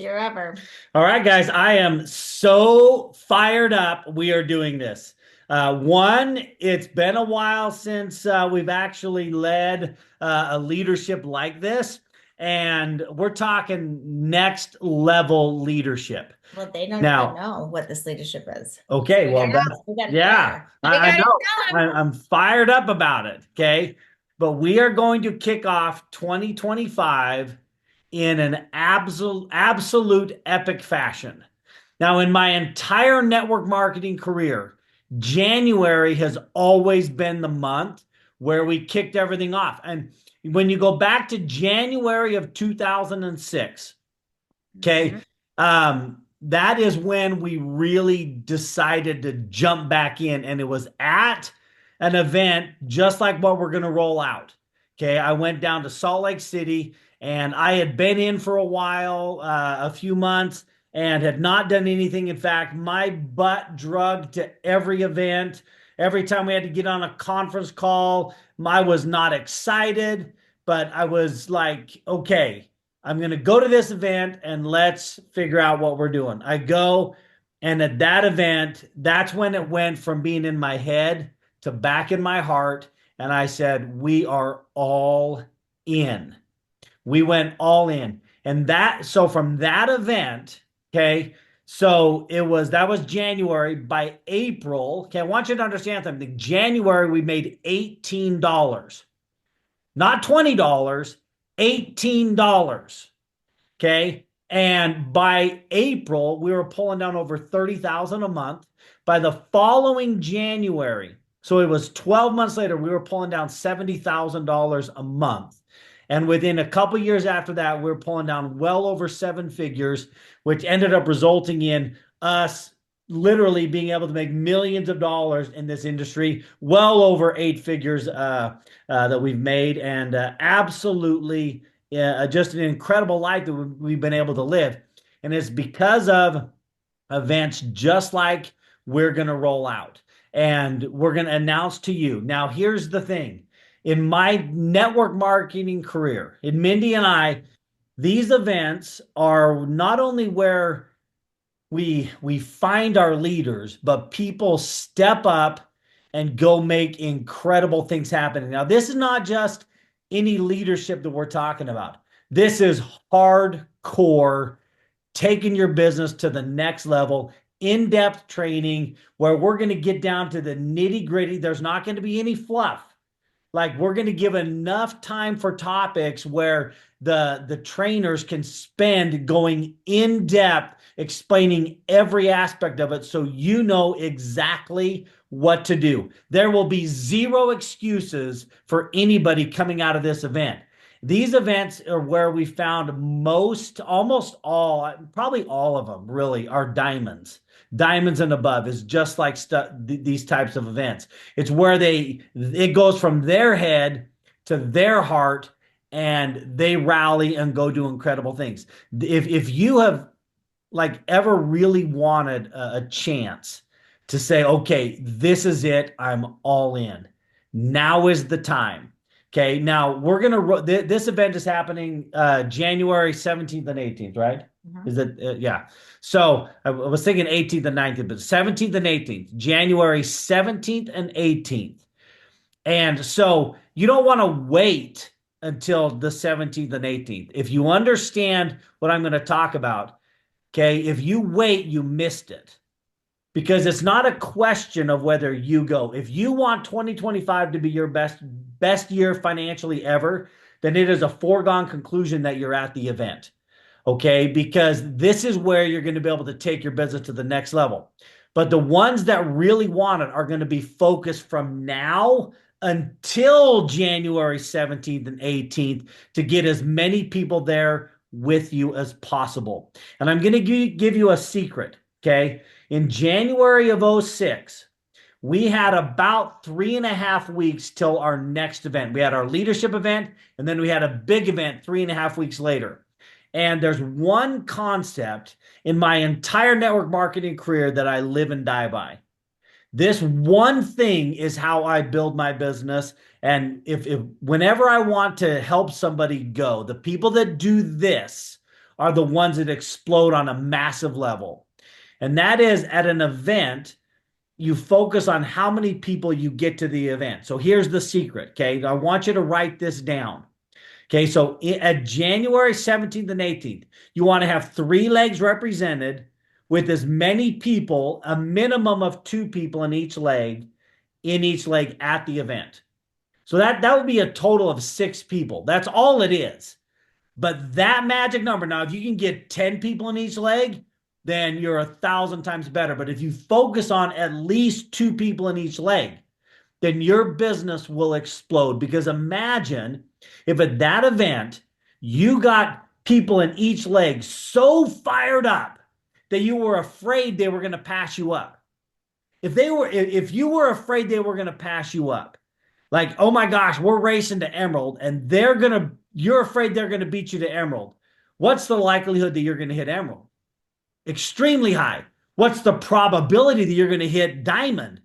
You're ever. All right, guys, I am so fired up. We are doing this. It's been a while since we've actually led a leadership like this, and we're talking next level leadership. Well, they don't even Now, know what this leadership is. So okay, we well, gotta that's, we gotta yeah, share. We I gotta know. tell them. I'm fired up about it. Okay. But we are going to kick off 2025 in an absolute epic fashion. Now, in my entire network marketing career, January has always been the month where we kicked everything off. And when you go back to January of 2006, Mhm. okay, that is when we really decided to jump back in, and it was at an event just like what we're going to roll out. Okay, I went down to Salt Lake City, and I had been in for a while, a few months, and had not done anything. In fact, my butt drugged to every event. Every time we had to get on a conference call, I was not excited, but I was like, okay, I'm going to go to this event and let's figure out what we're doing. I go, and at that event, that's when it went from being in my head to back in my heart. And I said, we are all in. We went all in. So from that event, okay, that was January. By April, okay, I want you to understand something. January, we made $18, not $20, $18. Okay. And by April, we were pulling down over 30,000 a month. By the following January, so it was 12 months later, we were pulling down $70,000 a month. And within a couple years after that, we were pulling down well over seven figures, which ended up resulting in us literally being able to make millions of dollars in this industry, well over eight figures that we've made, and absolutely just an incredible life that we've been able to live. And it's because of events just like we're going to roll out and we're going to announce to you. Now, here's the thing. In my network marketing career, in Mindy and I, these events are not only where we find our leaders, but people step up and go make incredible things happen. Now, this is not just any leadership that we're talking about. This is hardcore, taking your business to the next level, in-depth training where we're going to get down to the nitty-gritty. There's not going to be any fluff. Like, we're going to give enough time for topics where the trainers can spend going in depth explaining every aspect of it, so you know exactly what to do. There will be zero excuses for anybody coming out of this event. These events are where we found almost all, probably all of them really are diamonds. Diamonds and above is just like these types of events. It's where it goes from their head to their heart, and they rally and go do incredible things. If you have like ever really wanted a chance to say, okay, this is it, I'm all in. Now is the time. Okay, now this event is happening January 17th and 18th, right? Mhm. Is it yeah. So I was thinking 18th and 19th, but 17th and 18th, January 17th and 18th. And so you don't want to wait until the 17th and 18th. If you understand what I'm going to talk about, okay, if you wait, you missed it, because it's not a question of whether you go. If you want 2025 to be your best year financially ever, then it is a foregone conclusion that you're at the event. Okay, because this is where you're going to be able to take your business to the next level. But the ones that really want it are going to be focused from now until January 17th and 18th to get as many people there with you as possible. And I'm going to give you a secret. Okay. In January of '06, we had about 3.5 weeks till our next event. We had our leadership event, and then we had a big event 3.5 weeks later. And there's one concept in my entire network marketing career that I live and die by. This one thing is how I build my business. And if whenever I want to help somebody go, the people that do this are the ones that explode on a massive level. And that is at an event, you focus on how many people you get to the event. So here's the secret, okay? I want you to write this down. Okay, so at January 17th and 18th, you want to have 3 legs represented with as many people, a minimum of 2 people in each leg at the event. So that would be a total of 6 people. That's all it is. But that magic number, now if you can get 10 people in each leg, then you're 1,000 times better. But if you focus on at least 2 people in each leg, then your business will explode. Because imagine if at that event you got people in each leg so fired up that you were afraid they were going to pass you up. If you were afraid they were going to pass you up, like, oh my gosh, we're racing to Emerald and you're afraid they're going to beat you to Emerald. What's the likelihood that you're going to hit Emerald? Extremely high. What's the probability that you're going to hit Diamond?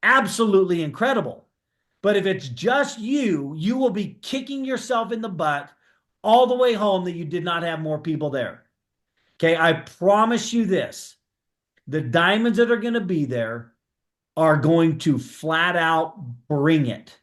Absolutely incredible. But if it's just you, you will be kicking yourself in the butt all the way home that you did not have more people there. Okay, I promise you this. The diamonds that are going to be there are going to flat out bring it.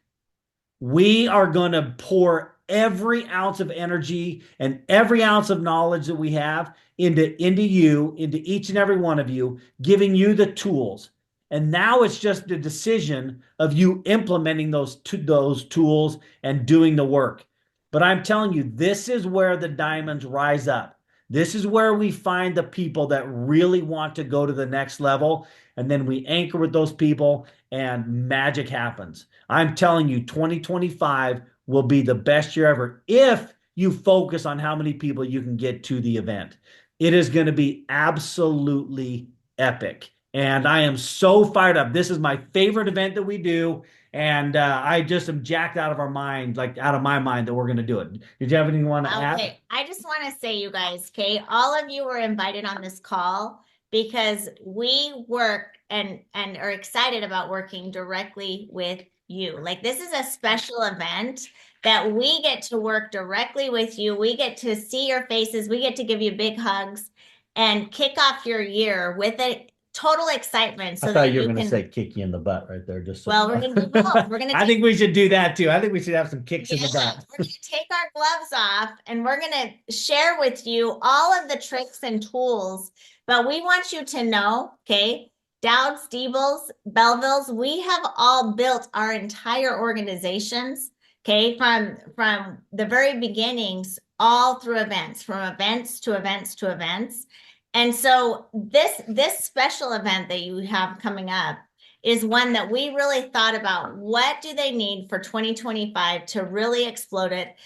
We are going to pour every ounce of energy and every ounce of knowledge that we have into each and every one of you, giving you the tools. And now it's just the decision of you implementing those tools and doing the work. But I'm telling you, this is where the diamonds rise up. This is where we find the people that really want to go to the next level. And then we anchor with those people and magic happens. I'm telling you, 2025 will be the best year ever if you focus on how many people you can get to the event. It is going to be absolutely epic. And I am so fired up. This is my favorite event that we do. And I just am jacked out of my mind that we're going to do it. Did you have anything you want to add? Okay, I just want to say, you guys, okay, all of you were invited on this call because we work and are excited about working directly with you. Like, this is a special event that we get to work directly with you. We get to see your faces. We get to give you big hugs and kick off your year with a total excitement. So I thought you were going to say kick you in the butt right there. Just so well, we're going to do both. We're going to. I think we should do that too. I think we should have some kicks in the butt. We're going to take our gloves off and we're going to share with you all of the tricks and tools. But we want you to know, okay, Dowd, Stiebels, Belvilles, we have all built our entire organizations, okay, from the very beginnings, all through events, from events to events to events. And so this special event that you have coming up is one that we really thought about. What do they need for 2025 to really explode it?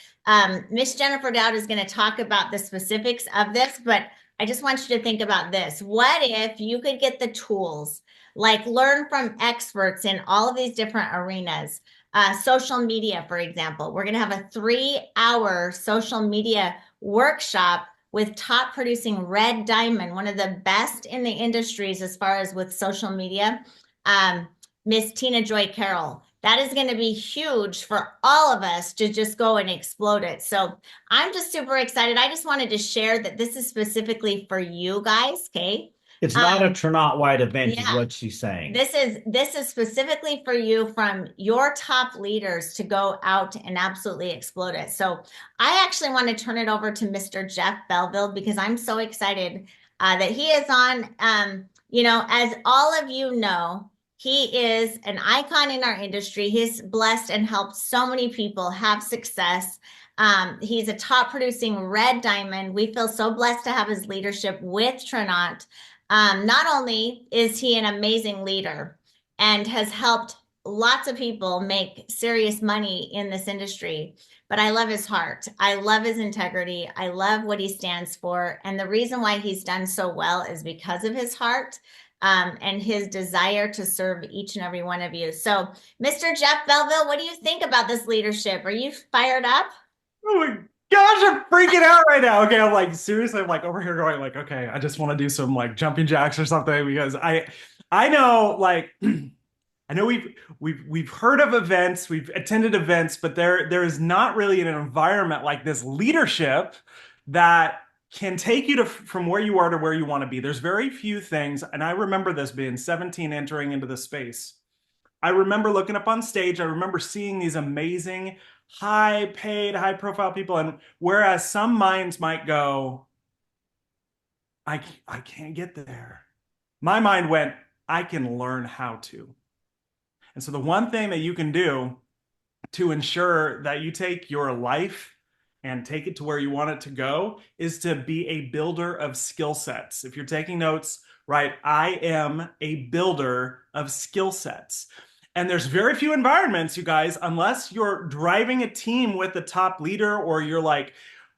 Miss Jennifer Dowd is going to talk about the specifics of this, but I just want you to think about this. What if you could get the tools, like learn from experts in all of these different arenas? Social media, for example. We're going to have a 3-hour social media workshop with top producing Red Diamond, one of the best in the industries as far as with social media, Miss Tina Joy Carroll. That is going to be huge for all of us to just go and explode it. So I'm just super excited. I just wanted to share that this is specifically for you guys, okay? It's not a Trinot-wide event, is what she's saying. This is specifically for you from your top leaders to go out and absolutely explode it. So I actually want to turn it over to Mr. Jeff Belville because I'm so excited that he is on. As all of you know, he is an icon in our industry. He's blessed and helped so many people have success. He's a top producing Red Diamond. We feel so blessed to have his leadership with Trinot. Not only is he an amazing leader and has helped lots of people make serious money in this industry, but I love his heart. I love his integrity. I love what he stands for. And the reason why he's done so well is because of his heart and his desire to serve each and every one of you. So, Mr. Jeff Belville, what do you think about this leadership? Are you fired up? Oh my gosh, I'm freaking out right now. Okay, I'm like, seriously, I'm like over here going like, okay, I just want to do some like jumping jacks or something because I know like I know we've heard of events, we've attended events, but there is not really an environment like this leadership that can take you to from where you are to where you want to be. There's very few things, and I remember this being 17 entering into the space. I remember looking up on stage, I remember seeing these amazing, high paid, high profile people. And whereas some minds might go, I can't get there, my mind went, I can learn how to. And so the one thing that you can do to ensure that you take your life and take it to where you want it to go is to be a builder of skill sets. If you're taking notes, right, I am a builder of skill sets. And there's very few environments, you guys, unless you're driving a team with the top leader, or you're like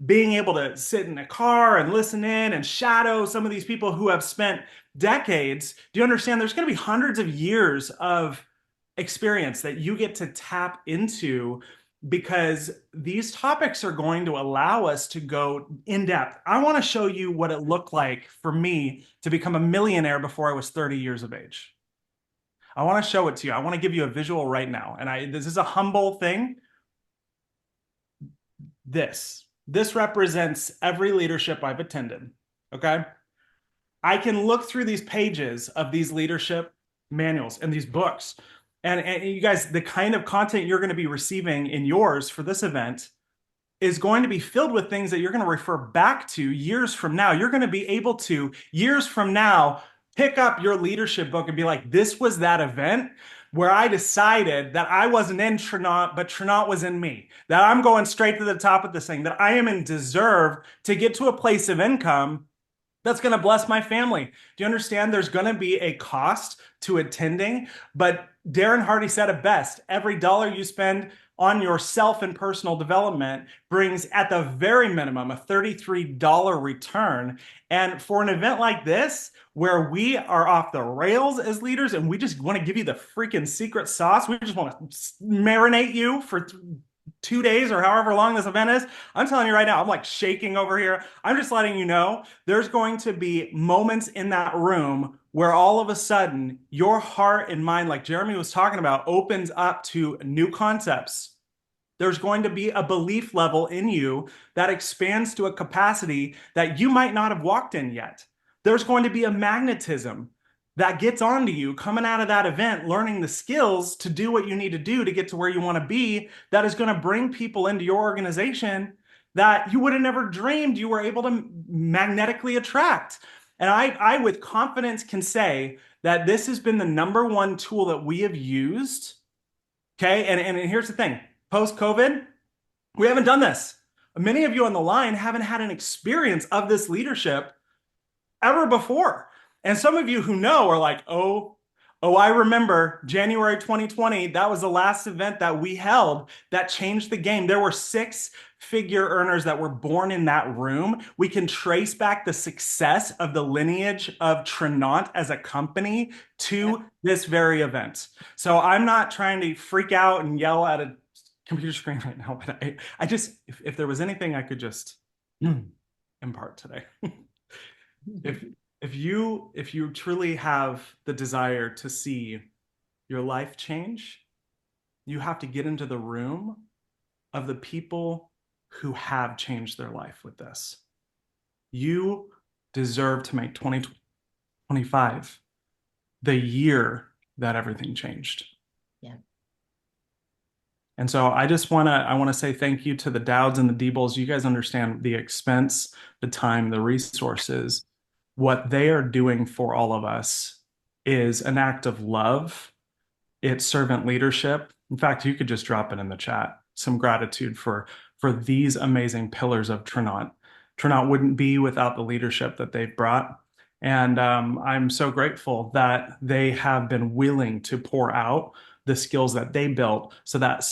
being able to sit in a car and listen in and shadow some of these people who have spent decades. Do you understand? There's going to be hundreds of years of experience that you get to tap into, because these topics are going to allow us to go in depth. I want to show you what it looked like for me to become a millionaire before I was 30 years of age. I want to show it to you. I want to give you a visual right now. And this is a humble thing. This represents every leadership I've attended. Okay. I can look through these pages of these leadership manuals and these books. And you guys, the kind of content you're going to be receiving in yours for this event is going to be filled with things that you're going to refer back to years from now. You're going to be able to, years from now, pick up your leadership book and be like, this was that event where I decided that I wasn't in Trenaut, but Trenaut was in me, that I'm going straight to the top of this thing, that I am in deserve to get to a place of income that's going to bless my family. Do you understand? There's going to be a cost to attending, but Darren Hardy said it best. Every dollar you spend on yourself and personal development brings, at the very minimum, a $33 return. And for an event like this, where we are off the rails as leaders and we just want to give you the freaking secret sauce, we just want to marinate you for 2 days or however long this event is, I'm telling you right now, I'm like shaking over here. I'm just letting you know there's going to be moments in that room where all of a sudden your heart and mind, like Jeremy was talking about, opens up to new concepts. There's going to be a belief level in you that expands to a capacity that you might not have walked in yet. There's going to be a magnetism that gets onto you coming out of that event, learning the skills to do what you need to do to get to where you want to be, that is going to bring people into your organization that you would have never dreamed you were able to magnetically attract. And I with confidence can say that this has been the #1 tool that we have used. Okay. And here's the thing, post-COVID, we haven't done this. Many of you on the line haven't had an experience of this leadership ever before. And some of you who know are like, oh, I remember January 2020. That was the last event that we held that changed the game. There were 6-figure earners that were born in that room. We can trace back the success of the lineage of Trenaut as a company to this very event. So I'm not trying to freak out and yell at a computer screen right now, but I just, if there was anything I could just impart today. If you truly have the desire to see your life change, you have to get into the room of the people who have changed their life with this. You deserve to make 2025 the year that everything changed. Yeah. And so I want to say thank you to the Dowds and the Diebels. You guys understand the expense, the time, the resources. What they are doing for all of us is an act of love. It's servant leadership. In fact, you could just drop it in the chat. Some gratitude for these amazing pillars of Trenaut. Trenaut wouldn't be without the leadership that they've brought. And I'm so grateful that they have been willing to pour out the skills that they built so that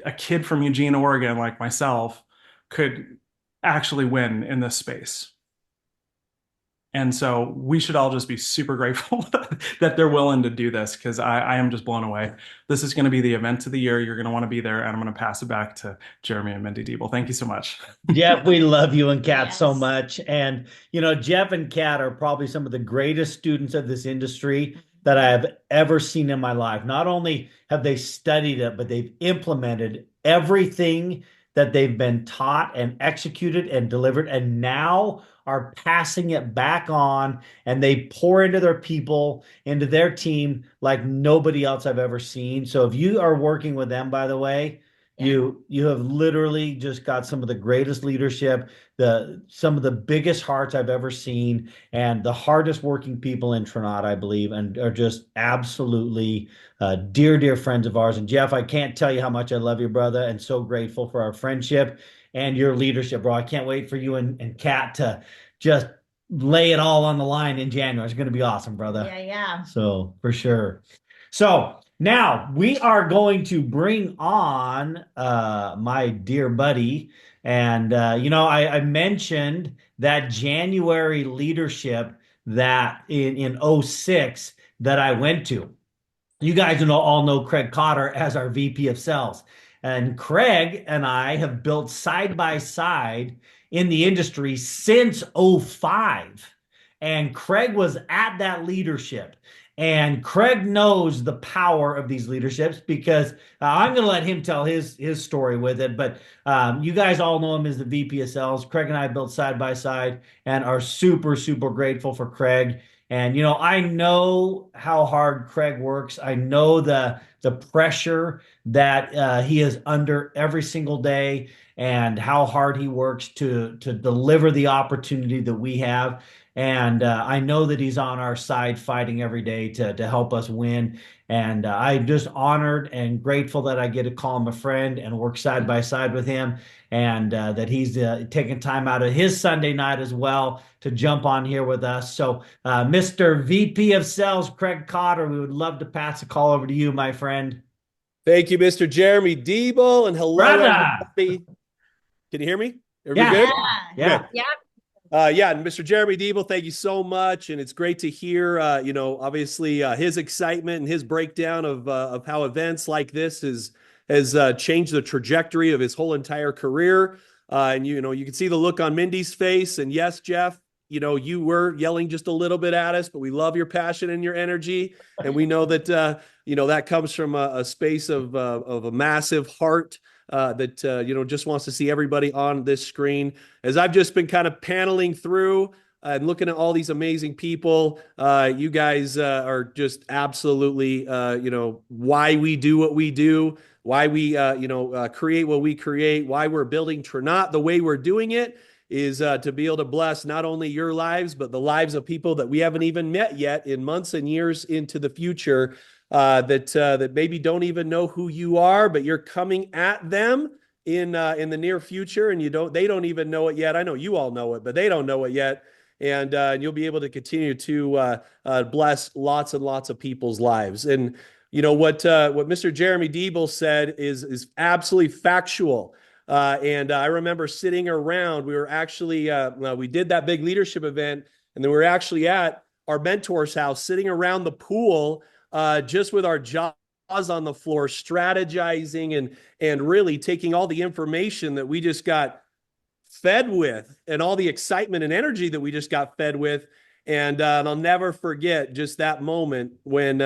a kid from Eugene, Oregon, like myself, could actually win in this space. And so we should all just be super grateful that they're willing to do this, because I am just blown away. This is going to be the event of the year. You're going to want to be there, and I'm going to pass it back to Jeremy and Mindy Diebel. Thank you so much. Jeff, we love you and Kat so Yes. much. And, Jeff and Kat are probably some of the greatest students of this industry that I have ever seen in my life. Not only have they studied it, but they've implemented everything that they've been taught and executed and delivered, and now are passing it back on, and they pour into their people, into their team like nobody else I've ever seen. So if you are working with them, by the way, Yeah. you have literally just got some of the greatest leadership, some of the biggest hearts I've ever seen, and the hardest working people in Trinidad, I believe, and are just absolutely dear, dear friends of ours. And Jeff, I can't tell you how much I love you, brother, and so grateful for our friendship and your leadership, bro. I can't wait for you and Kat to just lay it all on the line in January. It's going to be awesome, brother. Yeah, yeah. So for sure. So now we are going to bring on my dear buddy. And I mentioned that January leadership that in '06 that I went to. You guys all know Craig Cotter as our VP of sales. And Craig and I have built side by side in the industry since '05. And Craig was at that leadership. And Craig knows the power of these leaderships because I'm going to let him tell his story with it. But you guys all know him as the VP of sales. Craig and I built side by side and are super, super grateful for Craig. And I know how hard Craig works. I know the pressure that he is under every single day, and how hard he works to deliver the opportunity that we have. And I know that he's on our side fighting every day to help us win. And I'm just honored and grateful that I get to call him a friend and work side by side with him, and that he's taking time out of his Sunday night as well to jump on here with us. So, Mr. VP of Sales, Craig Cotter, we would love to pass the call over to you, my friend. Thank you, Mr. Jeremy Diebel, and hello, Brother. everybody. Can you hear me? Everybody Yeah. good? Yeah. Good. Yeah. And Mr. Jeremy Diebel, thank you so much, and it's great to hear, obviously his excitement and his breakdown of how events like this has changed the trajectory of his whole entire career. And you can see the look on Mindy's face. And yes, Jeff, you were yelling just a little bit at us, but we love your passion and your energy, and we know that that comes from a space of a massive heart. That just wants to see everybody on this screen. As I've just been kind of paneling through and looking at all these amazing people, you guys are just absolutely, why we do what we do, why we, create what we create, why we're building Trinot the way we're doing it is to be able to bless not only your lives, but the lives of people that we haven't even met yet in months and years into the future. That maybe don't even know who you are, but you're coming at them in the near future, and they don't even know it yet. I know you all know it, but they don't know it yet, and you'll be able to continue to bless lots and lots of people's lives. And what Mr. Jeremy Diebel said is absolutely factual. And I remember sitting around. We were actually we did that big leadership event, and then we were actually at our mentor's house, sitting around the pool. Just with our jaws on the floor, strategizing and really taking all the information that we just got fed with, and all the excitement and energy that we just got fed with. And I'll never forget just that moment when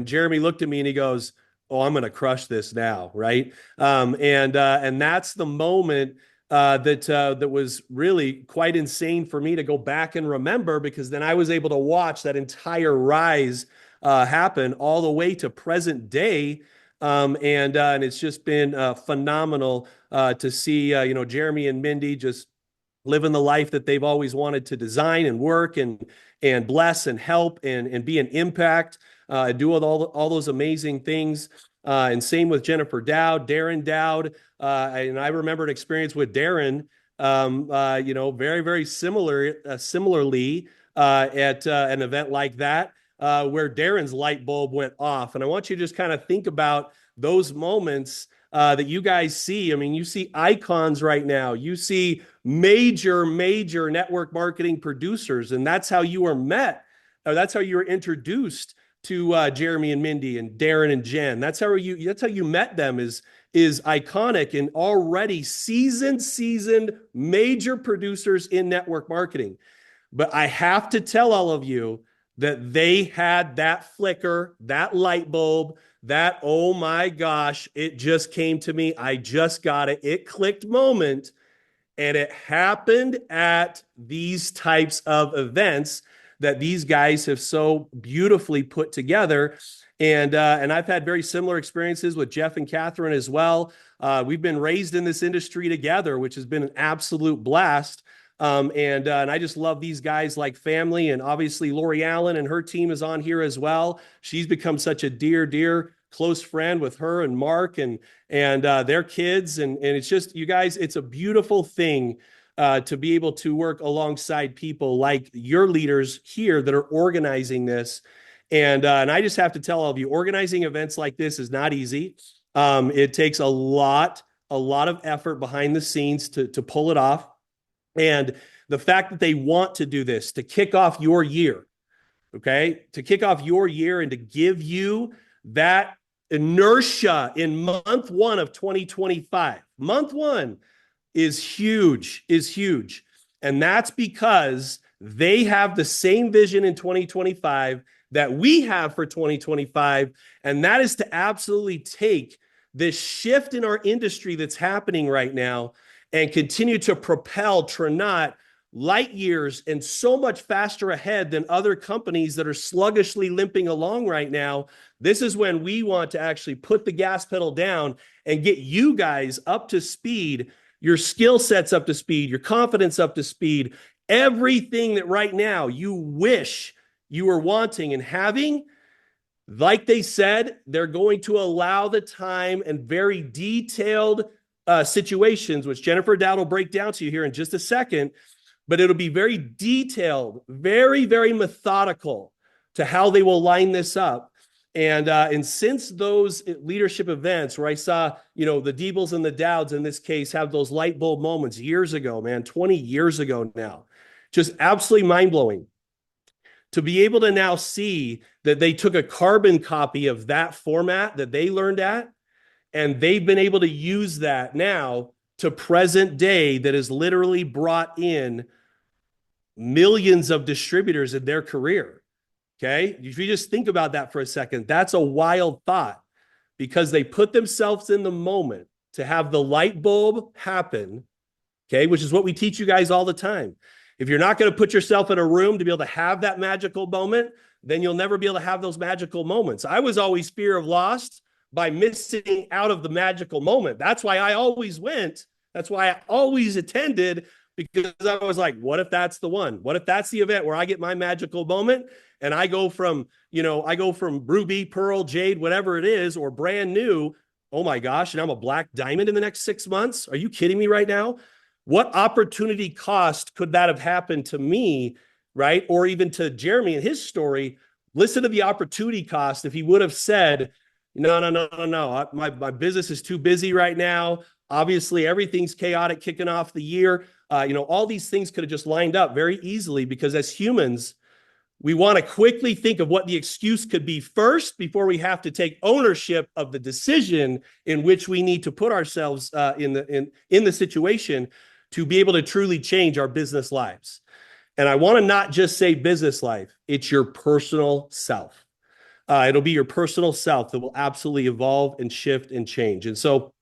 Jeremy looked at me and he goes, "Oh, I'm going to crush this now," right? And that's the moment that was really quite insane for me to go back and remember, because then I was able to watch that entire rise happen all the way to present day. And it's just been phenomenal to see, Jeremy and Mindy just living the life that they've always wanted to design and work and bless and help and be an impact, do all those amazing things. And same with Jennifer Dowd, Darren Dowd. And I remember an experience with Darren, very, very similarly at an event like that. Where Darren's light bulb went off. And I want you to just kind of think about those moments that you guys see. I mean, you see icons right now. You see major network marketing producers, and that's how you were met. Or that's how you were introduced to Jeremy and Mindy and Darren and Jen. That's how you met them, is iconic and already seasoned major producers in network marketing. But I have to tell all of you that they had that flicker, that light bulb, that, oh my gosh, it just came to me, I just got it clicked moment. And it happened at these types of events that these guys have so beautifully put together. And I've had very similar experiences with Jeff and Catherine as well. We've been raised in this industry together, which has been an absolute blast. And I just love these guys like family. And obviously Lori Allen and her team is on here as well. She's become such a dear close friend with her and Mark and their kids. And it's just, you guys, it's a beautiful thing to be able to work alongside people like your leaders here that are organizing this. And I just have to tell all of you, organizing events like this is not easy. It takes a lot of effort behind the scenes to pull it off. And the fact that they want to do this, to kick off your year, okay, to kick off your year and to give you that inertia in month 1 of 2025. Month 1 is huge. And that's because they have the same vision in 2025 that we have for 2025. And that is to absolutely take this shift in our industry that's happening right now and continue to propel Tranat light years and so much faster ahead than other companies that are sluggishly limping along right now. This is when we want to actually put the gas pedal down and get you guys up to speed, your skill sets up to speed, your confidence up to speed, everything that right now you wish you were wanting and having. Like they said, they're going to allow the time and very detailed situations, which Jennifer Dowd will break down to you here in just a second, but it'll be very detailed, very methodical to how they will line this up. And since those leadership events where I saw, the Diebels and the Dowds in this case have those light bulb moments years ago, man, 20 years ago now, just absolutely mind-blowing. To be able to now see that they took a carbon copy of that format that they learned at, and they've been able to use that now to present day that has literally brought in millions of distributors in their career. Okay. If you just think about that for a second, that's a wild thought because they put themselves in the moment to have the light bulb happen. Okay. Which is what we teach you guys all the time. If you're not going to put yourself in a room to be able to have that magical moment, then you'll never be able to have those magical moments. I was always fear of lost by missing out of the magical moment. That's why I always went. That's why I always attended, because I was like, what if that's the one? What if that's the event where I get my magical moment and I go from ruby, pearl, jade, whatever it is, or brand new. Oh my gosh. And I'm a black diamond in the next 6 months. Are you kidding me right now? What opportunity cost could that have happened to me, right? Or even to Jeremy and his story. Listen to the opportunity cost if he would have said, no. My business is too busy right now. Obviously, everything's chaotic kicking off the year. All these things could have just lined up very easily because as humans, we want to quickly think of what the excuse could be first before we have to take ownership of the decision in which we need to put ourselves in the situation to be able to truly change our business lives. And I want to not just say business life, it's your personal self. It'll be your personal self that will absolutely evolve and shift and change. And so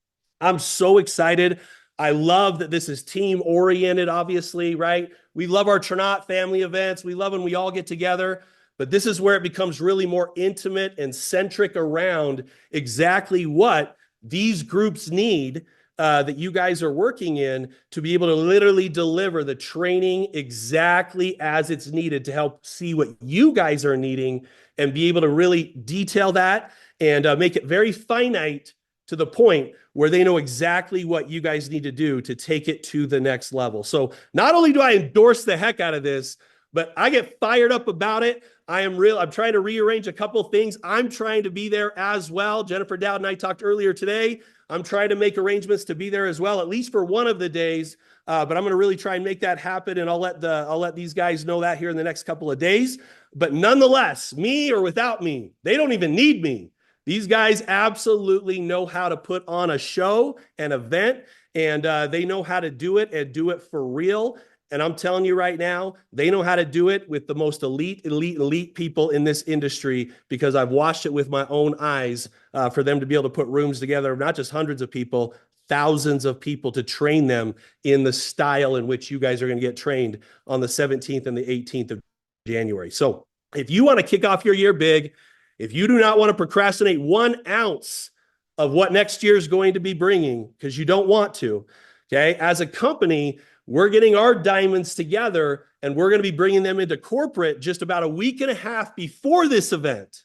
I'm so excited. I love that this is team oriented, obviously, right? We love our Tranat family events. We love when we all get together, but this is where it becomes really more intimate and centric around exactly what these groups need that you guys are working in to be able to literally deliver the training exactly as it's needed to help see what you guys are needing and be able to really detail that and make it very finite to the point where they know exactly what you guys need to do to take it to the next level. So not only do I endorse the heck out of this, but I get fired up about it. I'm trying to rearrange a couple things. I'm trying to be there as well. Jennifer Dowd and I talked earlier today. I'm trying to make arrangements to be there as well, at least for one of the days. But I'm going to really try and make that happen. And I'll let these guys know that here in the next couple of days. But nonetheless, me or without me, they don't even need me. These guys absolutely know how to put on a show, an event, and they know how to do it and do it for real. And I'm telling you right now, they know how to do it with the most elite people in this industry because I've watched it with my own eyes for them to be able to put rooms together of not just hundreds of people, thousands of people to train them in the style in which you guys are going to get trained on the 17th and the 18th of January. So if you want to kick off your year big, if you do not want to procrastinate 1 ounce of what next year is going to be bringing, because you don't want to, okay, as a company, we're getting our diamonds together and we're going to be bringing them into corporate just about a week and a half before this event.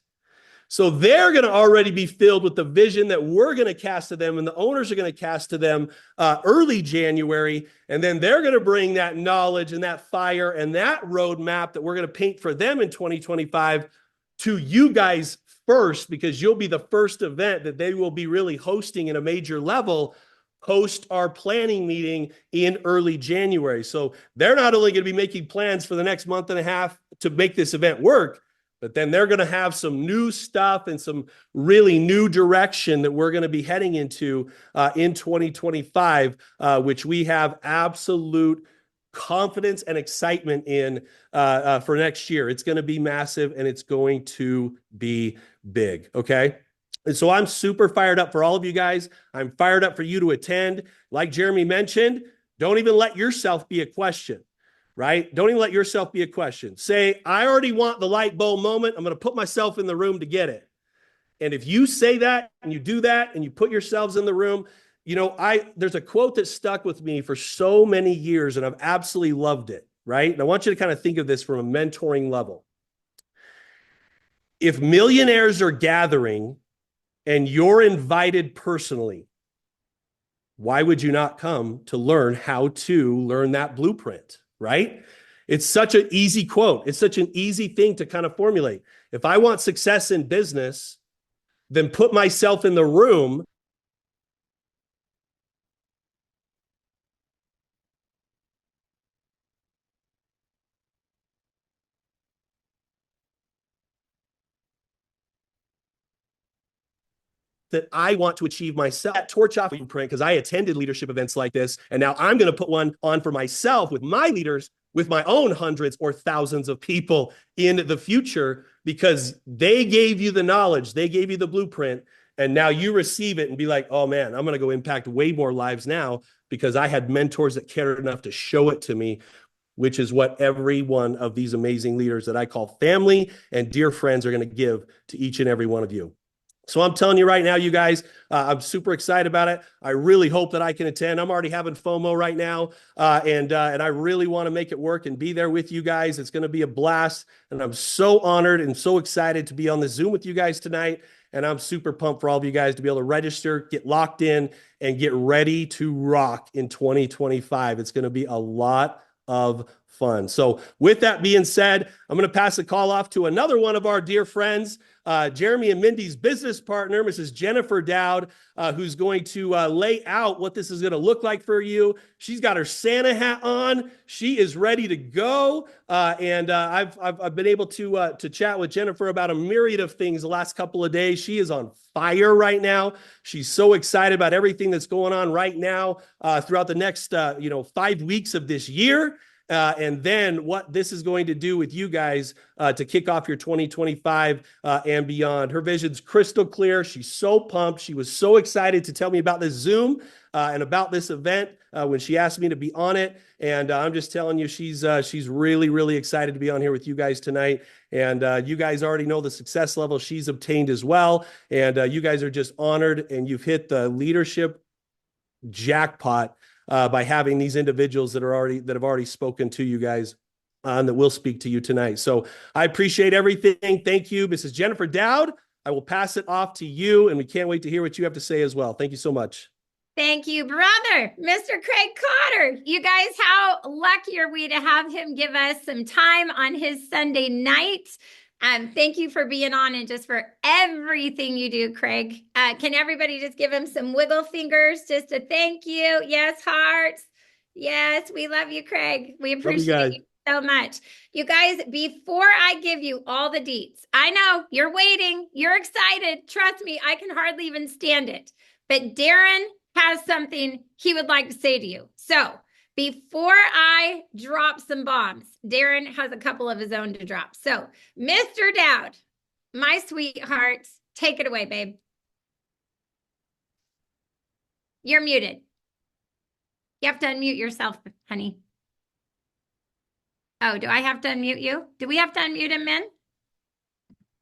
So they're going to already be filled with the vision that we're going to cast to them, and the owners are going to cast to them early January. And then they're going to bring that knowledge and that fire and that roadmap that we're going to paint for them in 2025 to you guys first, because you'll be the first event that they will be really hosting in a major level post our planning meeting in early January. So they're not only going to be making plans for the next month and a half to make this event work, but then they're going to have some new stuff and some really new direction that we're going to be heading into in 2025, which we have absolute confidence and excitement in for next year. It's going to be massive and it's going to be big. Okay. And so I'm super fired up for all of you guys. I'm fired up for you to attend. Like Jeremy mentioned, don't even let yourself be a question. Right? Don't even let yourself be a question. Say, I already want the light bulb moment. I'm going to put myself in the room to get it. And if you say that and you do that and you put yourselves in the room, you know, there's a quote that stuck with me for so many years and I've absolutely loved it. Right? And I want you to kind of think of this from a mentoring level. If millionaires are gathering and you're invited personally, why would you not come to learn how to learn that blueprint? Right? It's such an easy quote. It's such an easy thing to kind of formulate. If I want success in business, then put myself in the room that I want to achieve myself. That torch off blueprint, because I attended leadership events like this, and now I'm going to put one on for myself with my leaders, with my own hundreds or thousands of people in the future, because they gave you the knowledge, they gave you the blueprint, and now you receive it and be like, oh man, I'm going to go impact way more lives now because I had mentors that cared enough to show it to me, which is what every one of these amazing leaders that I call family and dear friends are going to give to each and every one of you. So I'm telling you right now, you guys, I'm super excited about it. I really hope that I can attend. I'm already having FOMO right now, and I really want to make it work and be there with you guys. It's going to be a blast, and I'm so honored and so excited to be on the Zoom with you guys tonight. And I'm super pumped for all of you guys to be able to register, get locked in, and get ready to rock in 2025. It's going to be a lot of fun. So with that being said, I'm going to pass the call off to another one of our dear friends, Jeremy and Mindy's business partner, Mrs. Jennifer Dowd, who's going to lay out what this is going to look like for you. She's got her Santa hat on. She is ready to go. And I've been able to chat with Jennifer about a myriad of things the last couple of days. She is on fire right now. She's so excited about everything that's going on right now throughout the next 5 weeks of this year. And then what this is going to do with you guys to kick off your 2025 and beyond. Her vision's crystal clear. She's so pumped. She was so excited to tell me about this Zoom and about this event when she asked me to be on it. And I'm just telling you, she's really, really excited to be on here with you guys tonight. And you guys already know the success level she's obtained as well. And you guys are just honored, and you've hit the leadership jackpot by having these individuals that have already spoken to you guys and that will speak to you tonight. So I appreciate everything. Thank you, Mrs. Jennifer Dowd. I will pass it off to you, and we can't wait to hear what you have to say as well. Thank you so much. Thank you, brother, Mr. Craig Cotter. You guys, how lucky are we to have him give us some time on his Sunday night? Thank you for being on and just for everything you do, Craig. Can everybody just give him some wiggle fingers just to thank you? Yes, hearts. Yes, we love you, Craig. We appreciate you so much. You guys, before I give you all the deets, I know you're waiting, you're excited. Trust me, I can hardly even stand it. But Darren has something he would like to say to you. So before I drop some bombs, Darren has a couple of his own to drop. So, Mr. Dowd, my sweetheart, take it away, babe. You're muted. You have to unmute yourself, honey. Oh, do I have to unmute you? Do we have to unmute him, Min?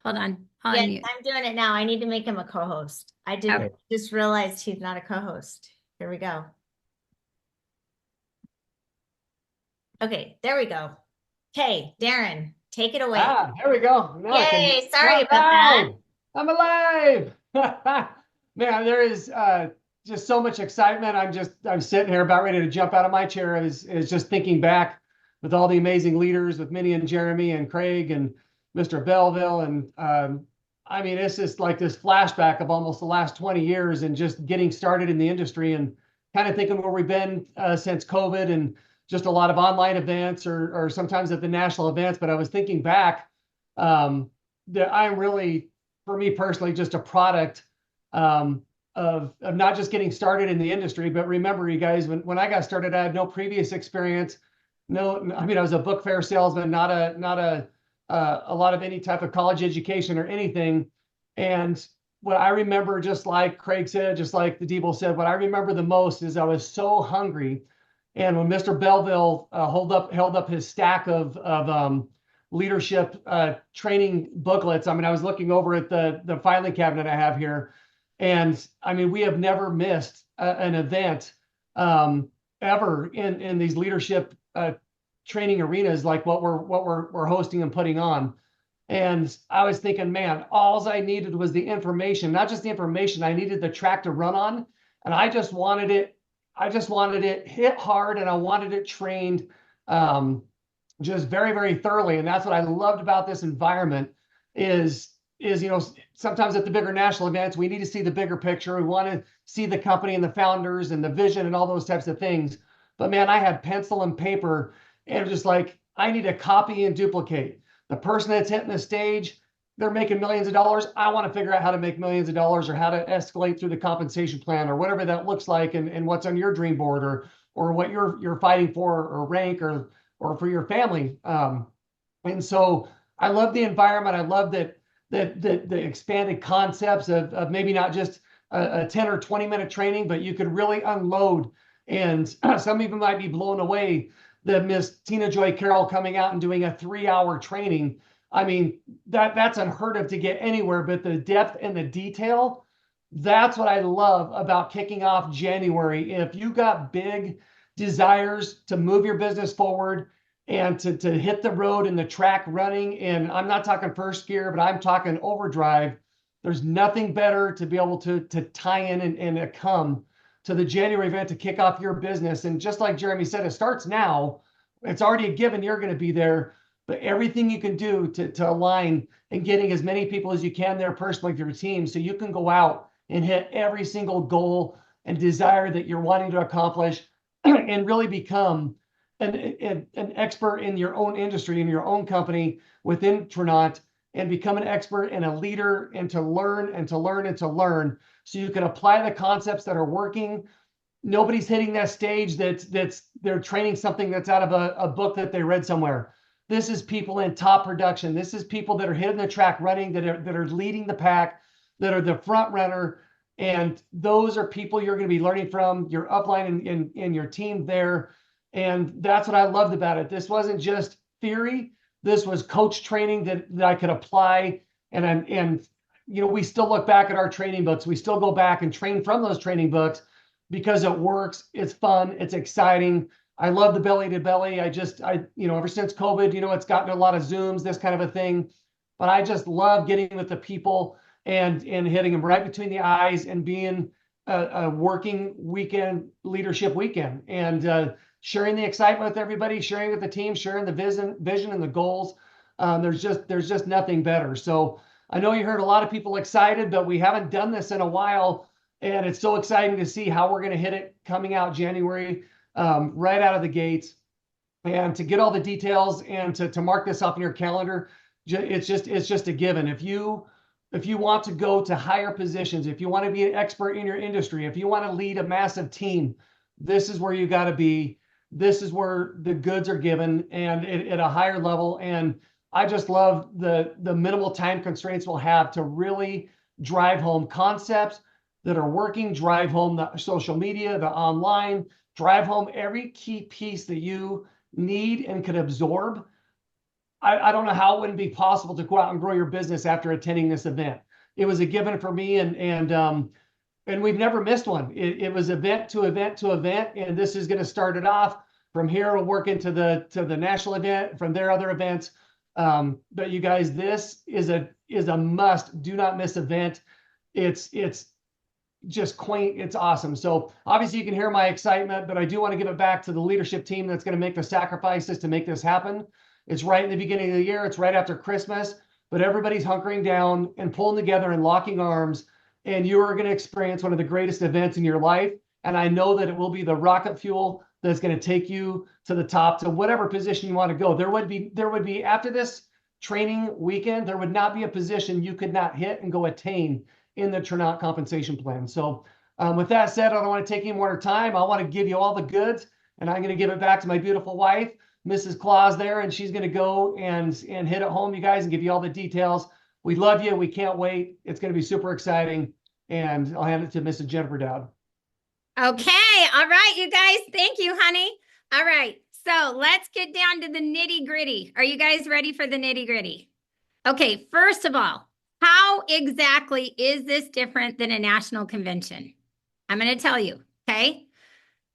Hold on. I'll Yes, unmute. I'm doing it now. I need to make him a co-host. I didn't Okay. just realized he's not a co-host. Here we go. Okay, there we go. Okay, Darren, take it away. Ah, there we go. Now I can Yay, sorry talk about that. loud. I'm alive. Man, there is just so much excitement. I'm sitting here about ready to jump out of my chair is just thinking back with all the amazing leaders with Minnie and Jeremy and Craig and Mr. Belleville. And I mean, it's just like this flashback of almost the last 20 years and just getting started in the industry and kind of thinking where we've been since COVID and just a lot of online events or sometimes at the national events. But I was thinking back that I'm really, for me personally, just a product of not just getting started in the industry, but remember, you guys, when I got started, I had no previous experience. No, I mean, I was a book fair salesman, not a lot of any type of college education or anything. And what I remember, just like Craig said, just like the Debo said, what I remember the most is I was so hungry. And when Mr. Belleville held up his stack of leadership training booklets, I mean, I was looking over at the filing cabinet I have here, and I mean, we have never missed an event ever in these leadership training arenas like what we're hosting and putting on. And I was thinking, man, all I needed was the information, not just the information. I needed the track to run on, and I just wanted it hit hard, and I wanted it trained just very, very thoroughly. And that's what I loved about this environment is, you know, sometimes at the bigger national events, we need to see the bigger picture. We want to see the company and the founders and the vision and all those types of things. But man, I had pencil and paper and just like, I need to copy and duplicate. The person that's hitting the stage, they're making millions of dollars. I want to figure out how to make millions of dollars or how to escalate through the compensation plan or whatever that looks like and what's on your dream board or what you're fighting for or rank or for your family. And so I love the environment. I love that the expanded concepts of maybe not just a 10 or 20 minute training, but you could really unload. And some even might be blown away that Miss Tina Joy Carroll coming out and doing a 3-hour training. I mean, that's unheard of to get anywhere, but the depth and the detail, that's what I love about kicking off January. If you got big desires to move your business forward and to hit the road and the track running, and I'm not talking first gear, but I'm talking overdrive, there's nothing better to be able to tie in and come to the January event to kick off your business. And just like Jeremy said, it starts now. It's already a given you're going to be there, but everything you can do to align and getting as many people as you can there personally with your team so you can go out and hit every single goal and desire that you're wanting to accomplish and really become an expert in your own industry, in your own company within Tranont, and become an expert and a leader and to learn and to learn and to learn so you can apply the concepts that are working. Nobody's hitting that stage that's they're training something that's out of a book that they read somewhere. This is people in top production. This is people that are hitting the track running, that are leading the pack, that are the front runner. And those are people you're going to be learning from, your upline and your team there. And that's what I loved about it. This wasn't just theory. This was coach training that I could apply. And you know, we still look back at our training books. We still go back and train from those training books because it works. It's fun. It's exciting. I love the belly to belly. You know, ever since COVID, you know, it's gotten a lot of Zooms, this kind of a thing. But I just love getting with the people and hitting them right between the eyes and being a working weekend, leadership weekend, and sharing the excitement with everybody, sharing with the team, sharing the vision and the goals. There's just nothing better. So I know you heard a lot of people excited, but we haven't done this in a while, and it's so exciting to see how we're going to hit it coming out January, right out of the gates, and to get all the details and to mark this up in your calendar. It's just a given. If you want to go to higher positions, if you want to be an expert in your industry, if you want to lead a massive team, this is where you got to be. This is where the goods are given and at a higher level. And I just love the minimal time constraints we'll have to really drive home concepts that are working, drive home the social media, the online, drive home every key piece that you need and could absorb. I don't know how it wouldn't be possible to go out and grow your business after attending this event. It was a given for me, and we've never missed one. It was event to event to event, and this is going to start it off. From here, we'll work into the national event. From there, other events. But you guys, this is a must. Do not miss event. It's just quaint. It's awesome. So obviously, you can hear my excitement, but I do want to give it back to the leadership team that's going to make the sacrifices to make this happen. It's right in the beginning of the year. It's right after Christmas, but everybody's hunkering down and pulling together and locking arms. And you are going to experience one of the greatest events in your life. And I know that it will be the rocket fuel that's going to take you to the top, to whatever position you want to go. There would be after this training weekend, there would not be a position you could not hit and go attain in the Turnout compensation plan. So with that said, I don't want to take any more time. I want to give you all the goods, and I'm going to give it back to my beautiful wife, Mrs. Claus there, and she's going to go and hit it home, you guys, and give you all the details. We love you. We can't wait. It's going to be super exciting. And I'll hand it to Mrs. Jennifer Dowd. Okay. All right, you guys. Thank you, honey. All right. So let's get down to the nitty gritty. Are you guys ready for the nitty gritty? Okay. First of all, how exactly is this different than a national convention? I'm going to tell you. Okay.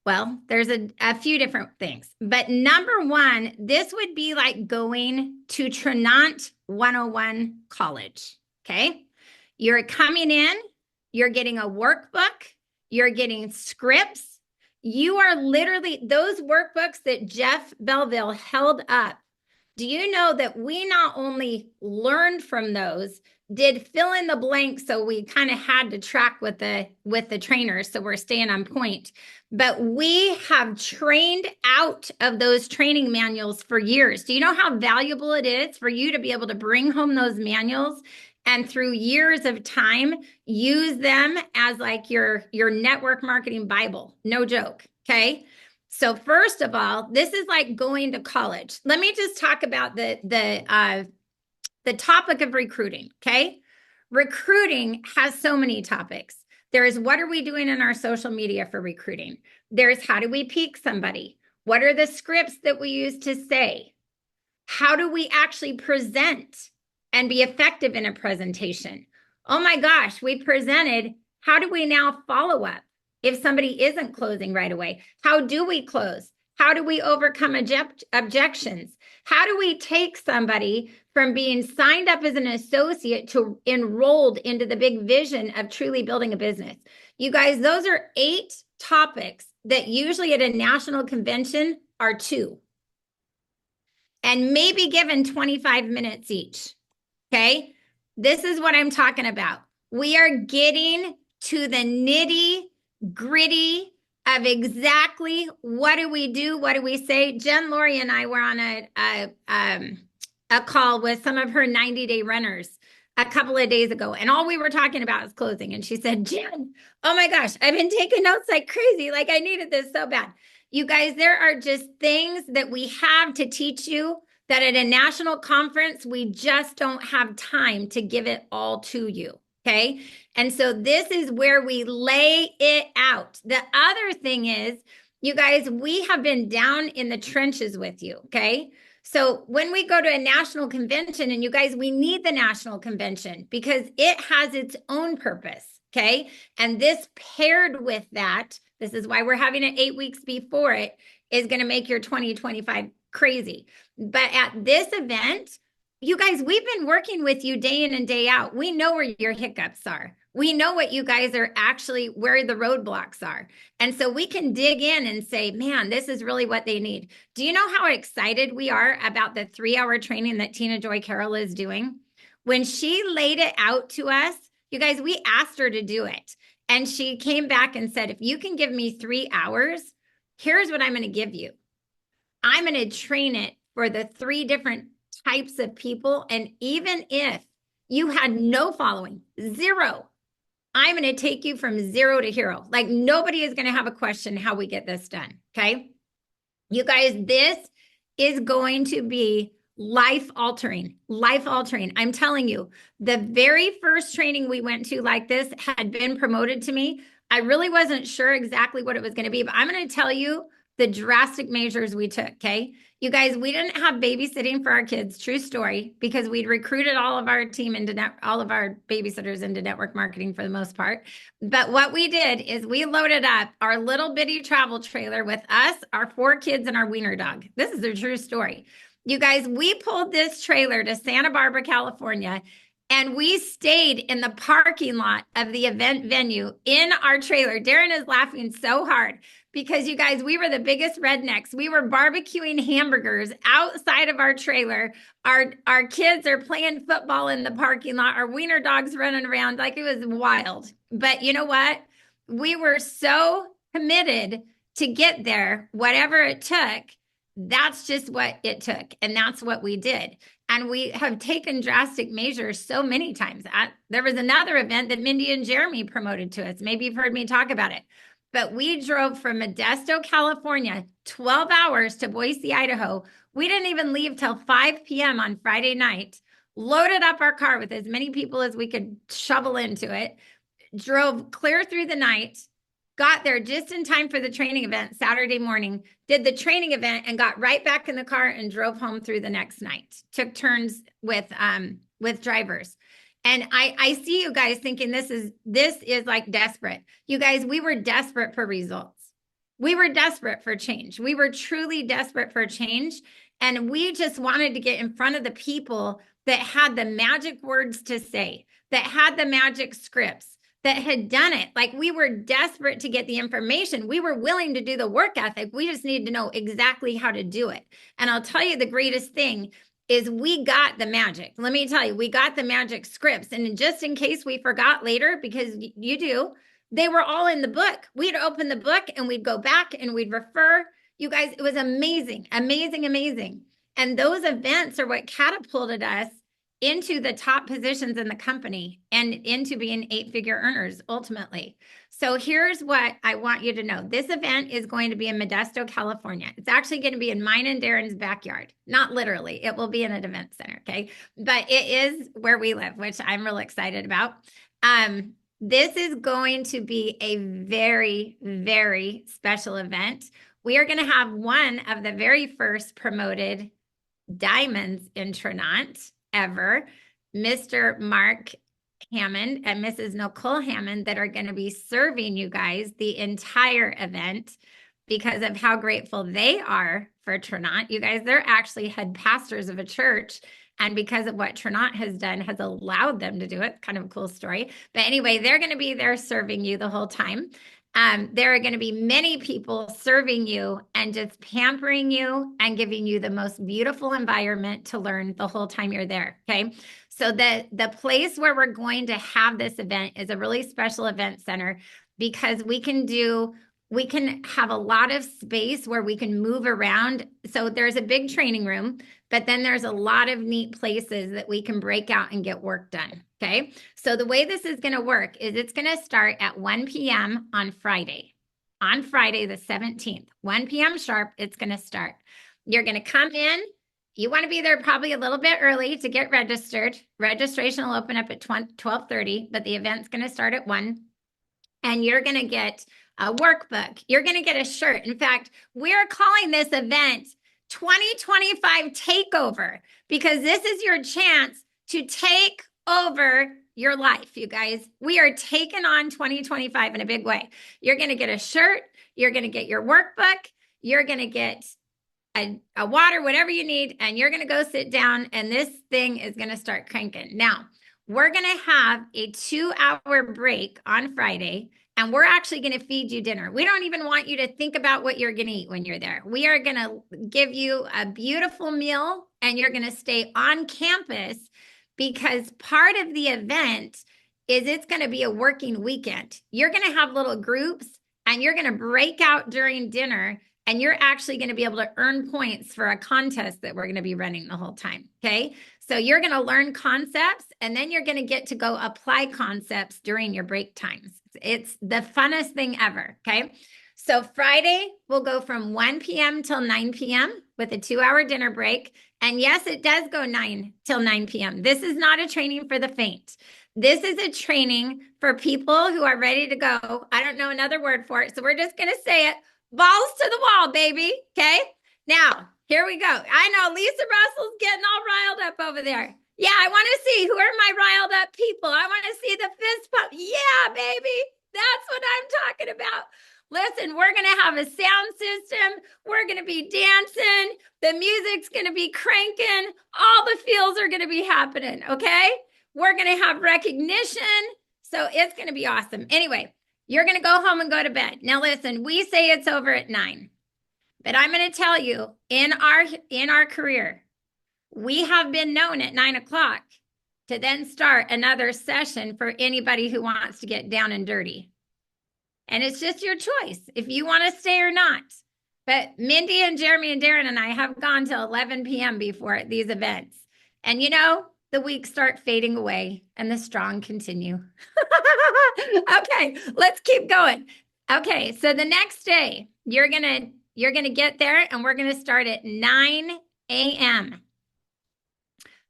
Well, there's a few different things, but number one, this would be like going to Trinant 101 college. Okay. You're coming in, you're getting a workbook, you're getting scripts. You are literally those workbooks that Jeff Belleville held up. Do you know that we not only learned from those, did fill in the blanks, so we kind of had to track with the trainers, so we're staying on point. But we have trained out of those training manuals for years. Do you know how valuable it is for you to be able to bring home those manuals and through years of time use them as like your network marketing Bible? No joke. Okay. So first of all, this is like going to college. Let me just talk about the topic of recruiting. Okay. Recruiting has so many topics. There is what are we doing in our social media for recruiting? There's how do we peak somebody? What are the scripts that we use to say? How do we actually present and be effective in a presentation? Oh my gosh, we presented. How do we now follow up if somebody isn't closing right away? How do we close? How do we overcome objections? How do we take somebody from being signed up as an associate to enrolled into the big vision of truly building a business? You guys, those are 8 topics that usually at a national convention are 2. And maybe given 25 minutes each. Okay? This is what I'm talking about. We are getting to the nitty gritty of exactly what do we do, what do we say. Jen Laurie and I were on a call with some of her 90-day runners a couple of days ago, and all we were talking about is closing. And she said, Jen, oh my gosh, I've been taking notes like crazy. Like I needed this so bad. You guys, there are just things that we have to teach you that at a national conference, we just don't have time to give it all to you. Okay. And so this is where we lay it out. The other thing is, you guys, we have been down in the trenches with you. Okay. So when we go to a national convention, and you guys, we need the national convention because it has its own purpose. Okay. And this paired with that, this is why we're having it 8 weeks before it, is going to make your 2025 crazy. But at this event, you guys, we've been working with you day in and day out. We know where your hiccups are. We know what you guys are actually, where the roadblocks are. And so we can dig in and say, man, this is really what they need. Do you know how excited we are about the 3-hour training that Tina Joy Carroll is doing? When she laid it out to us, you guys, we asked her to do it. And she came back and said, if you can give me 3 hours, here's what I'm going to give you. I'm going to train it for the 3 different types of people. And even if you had no following, 0, I'm going to take you from 0 to hero. Like nobody is going to have a question how we get this done. Okay. You guys, this is going to be life altering, life altering. I'm telling you, the very first training we went to like this had been promoted to me. I really wasn't sure exactly what it was going to be, but I'm going to tell you the drastic measures we took. Okay. You guys, we didn't have babysitting for our kids. True story, because we'd recruited all of our team into all of our babysitters into network marketing for the most part. But what we did is we loaded up our little bitty travel trailer with us, our 4 kids, and our wiener dog. This is a true story. You guys, we pulled this trailer to Santa Barbara, California, and we stayed in the parking lot of the event venue in our trailer. Darren is laughing so hard because, you guys, we were the biggest rednecks. We were barbecuing hamburgers outside of our trailer. Our kids are playing football in the parking lot. Our wiener dogs running around like it was wild. But you know what? We were so committed to get there, whatever it took. That's just what it took. And that's what we did. And we have taken drastic measures so many times. There was another event that Mindy and Jeremy promoted to us. Maybe you've heard me talk about it. But we drove from Modesto, California, 12 hours to Boise, Idaho. We didn't even leave till 5 p.m. on Friday night, loaded up our car with as many people as we could shovel into it, drove clear through the night, got there just in time for the training event Saturday morning, did the training event and got right back in the car and drove home through the next night. Took turns with drivers. And I see you guys thinking this is like desperate. You guys, we were desperate for results. We were desperate for change. We were truly desperate for change. And we just wanted to get in front of the people that had the magic words to say, that had the magic scripts, that had done it. Like, we were desperate to get the information. We were willing to do the work ethic. We just needed to know exactly how to do it. And I'll tell you, the greatest thing is we got the magic. Let me tell you, we got the magic scripts. And just in case we forgot later, because you do, they were all in the book. We'd open the book and we'd go back and we'd refer. You guys, it was amazing, amazing, amazing. And those events are what catapulted us into the top positions in the company and into being 8-figure earners ultimately. So here's what I want you to know. This event is going to be in Modesto, California. It's actually going to be in mine and Darren's backyard. Not literally, it will be in an event center, okay? But it is where we live, which I'm real excited about. This is going to be a very, very special event. We are going to have one of the very first promoted diamonds in Trinant ever, Mr. Mark Hammond and Mrs. Nicole Hammond, that are going to be serving you guys the entire event because of how grateful they are for Trinant. You guys, they're actually head pastors of a church, and because of what Trinant has done, has allowed them to do it. Kind of a cool story. But anyway, they're going to be there serving you the whole time. There are going to be many people serving you and just pampering you and giving you the most beautiful environment to learn the whole time you're there. Okay. So the place where we're going to have this event is a really special event center because we can have a lot of space where we can move around. So there's a big training room, but then there's a lot of neat places that we can break out and get work done. Okay. So the way this is going to work is it's going to start at 1 p.m. on Friday the 17th, 1 p.m. sharp. It's going to start. You're going to come in. You want to be there probably a little bit early to get registered. Registration will open up at 12:30, but the event's going to start at 1. And you're going to get a workbook. You're going to get a shirt. In fact, we're calling this event 2025 Takeover because this is your chance to take over your life, you guys. We are taking on 2025 in a big way. You're going to get a shirt. You're going to get your workbook. You're going to get a water, whatever you need, and you're going to go sit down, and this thing is going to start cranking. Now, we're going to have a 2-hour break on Friday, and we're actually going to feed you dinner. We don't even want you to think about what you're going to eat when you're there. We are going to give you a beautiful meal, and you're going to stay on campus because part of the event is it's going to be a working weekend. You're going to have little groups, and you're going to break out during dinner, and you're actually going to be able to earn points for a contest that we're going to be running the whole time. Okay. So you're going to learn concepts, and then you're going to get to go apply concepts during your break times. It's the funnest thing ever. Okay. So Friday will go from 1 p.m. till 9 p.m. with a 2-hour dinner break. And yes, it does go 9 till 9 p.m. This is not a training for the faint. This is a training for people who are ready to go. I don't know another word for it, so we're just going to say it. Balls to the wall, baby. Okay? Now, here we go. I know Lisa Russell's getting all riled up over there. Yeah, I want to see, who are my riled up people? I want to see the fist pump. Yeah, baby. That's what I'm talking about. Listen, we're going to have a sound system. We're going to be dancing. The music's going to be cranking. All the feels are going to be happening, okay? We're going to have recognition. So it's going to be awesome. Anyway, you're going to go home and go to bed. Now, listen, we say it's over at 9. But I'm going to tell you, in our career, we have been known at 9 o'clock to then start another session for anybody who wants to get down and dirty. And it's just your choice if you want to stay or not. But Mindy and Jeremy and Darren and I have gone till 11 p.m. before at these events. And you know, the weeks start fading away and the strong continue. Okay, let's keep going. Okay, so the next day, you're gonna get there and we're gonna start at 9 a.m.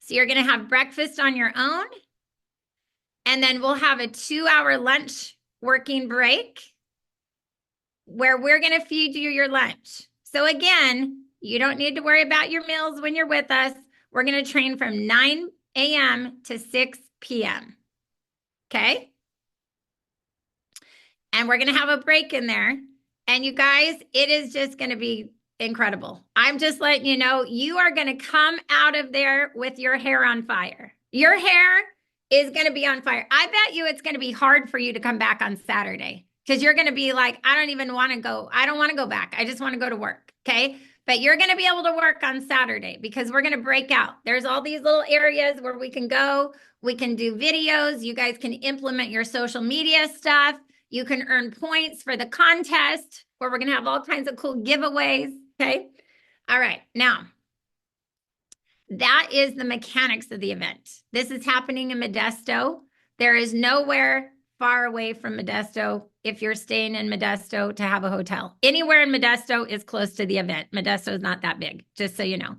So you're gonna have breakfast on your own, and then we'll have a 2-hour lunch working break where we're going to feed you your lunch. So again, you don't need to worry about your meals when you're with us. We're going to train from 9 a.m. to 6 p.m. Okay? And we're going to have a break in there. And you guys, it is just going to be incredible. I'm just letting you know, you are going to come out of there with your hair on fire. Your hair is going to be on fire. I bet you it's going to be hard for you to come back on Saturday because you're going to be like, I don't even want to go. I don't want to go back. I just want to go to work. Okay. But you're going to be able to work on Saturday because we're going to break out. There's all these little areas where we can go. We can do videos. You guys can implement your social media stuff. You can earn points for the contest where we're going to have all kinds of cool giveaways. Okay. All right. Now, that is the mechanics of the event. This is happening in Modesto. There is nowhere far away from Modesto if you're staying in Modesto to have a hotel. Anywhere in Modesto is close to the event. Modesto is not that big, just so you know.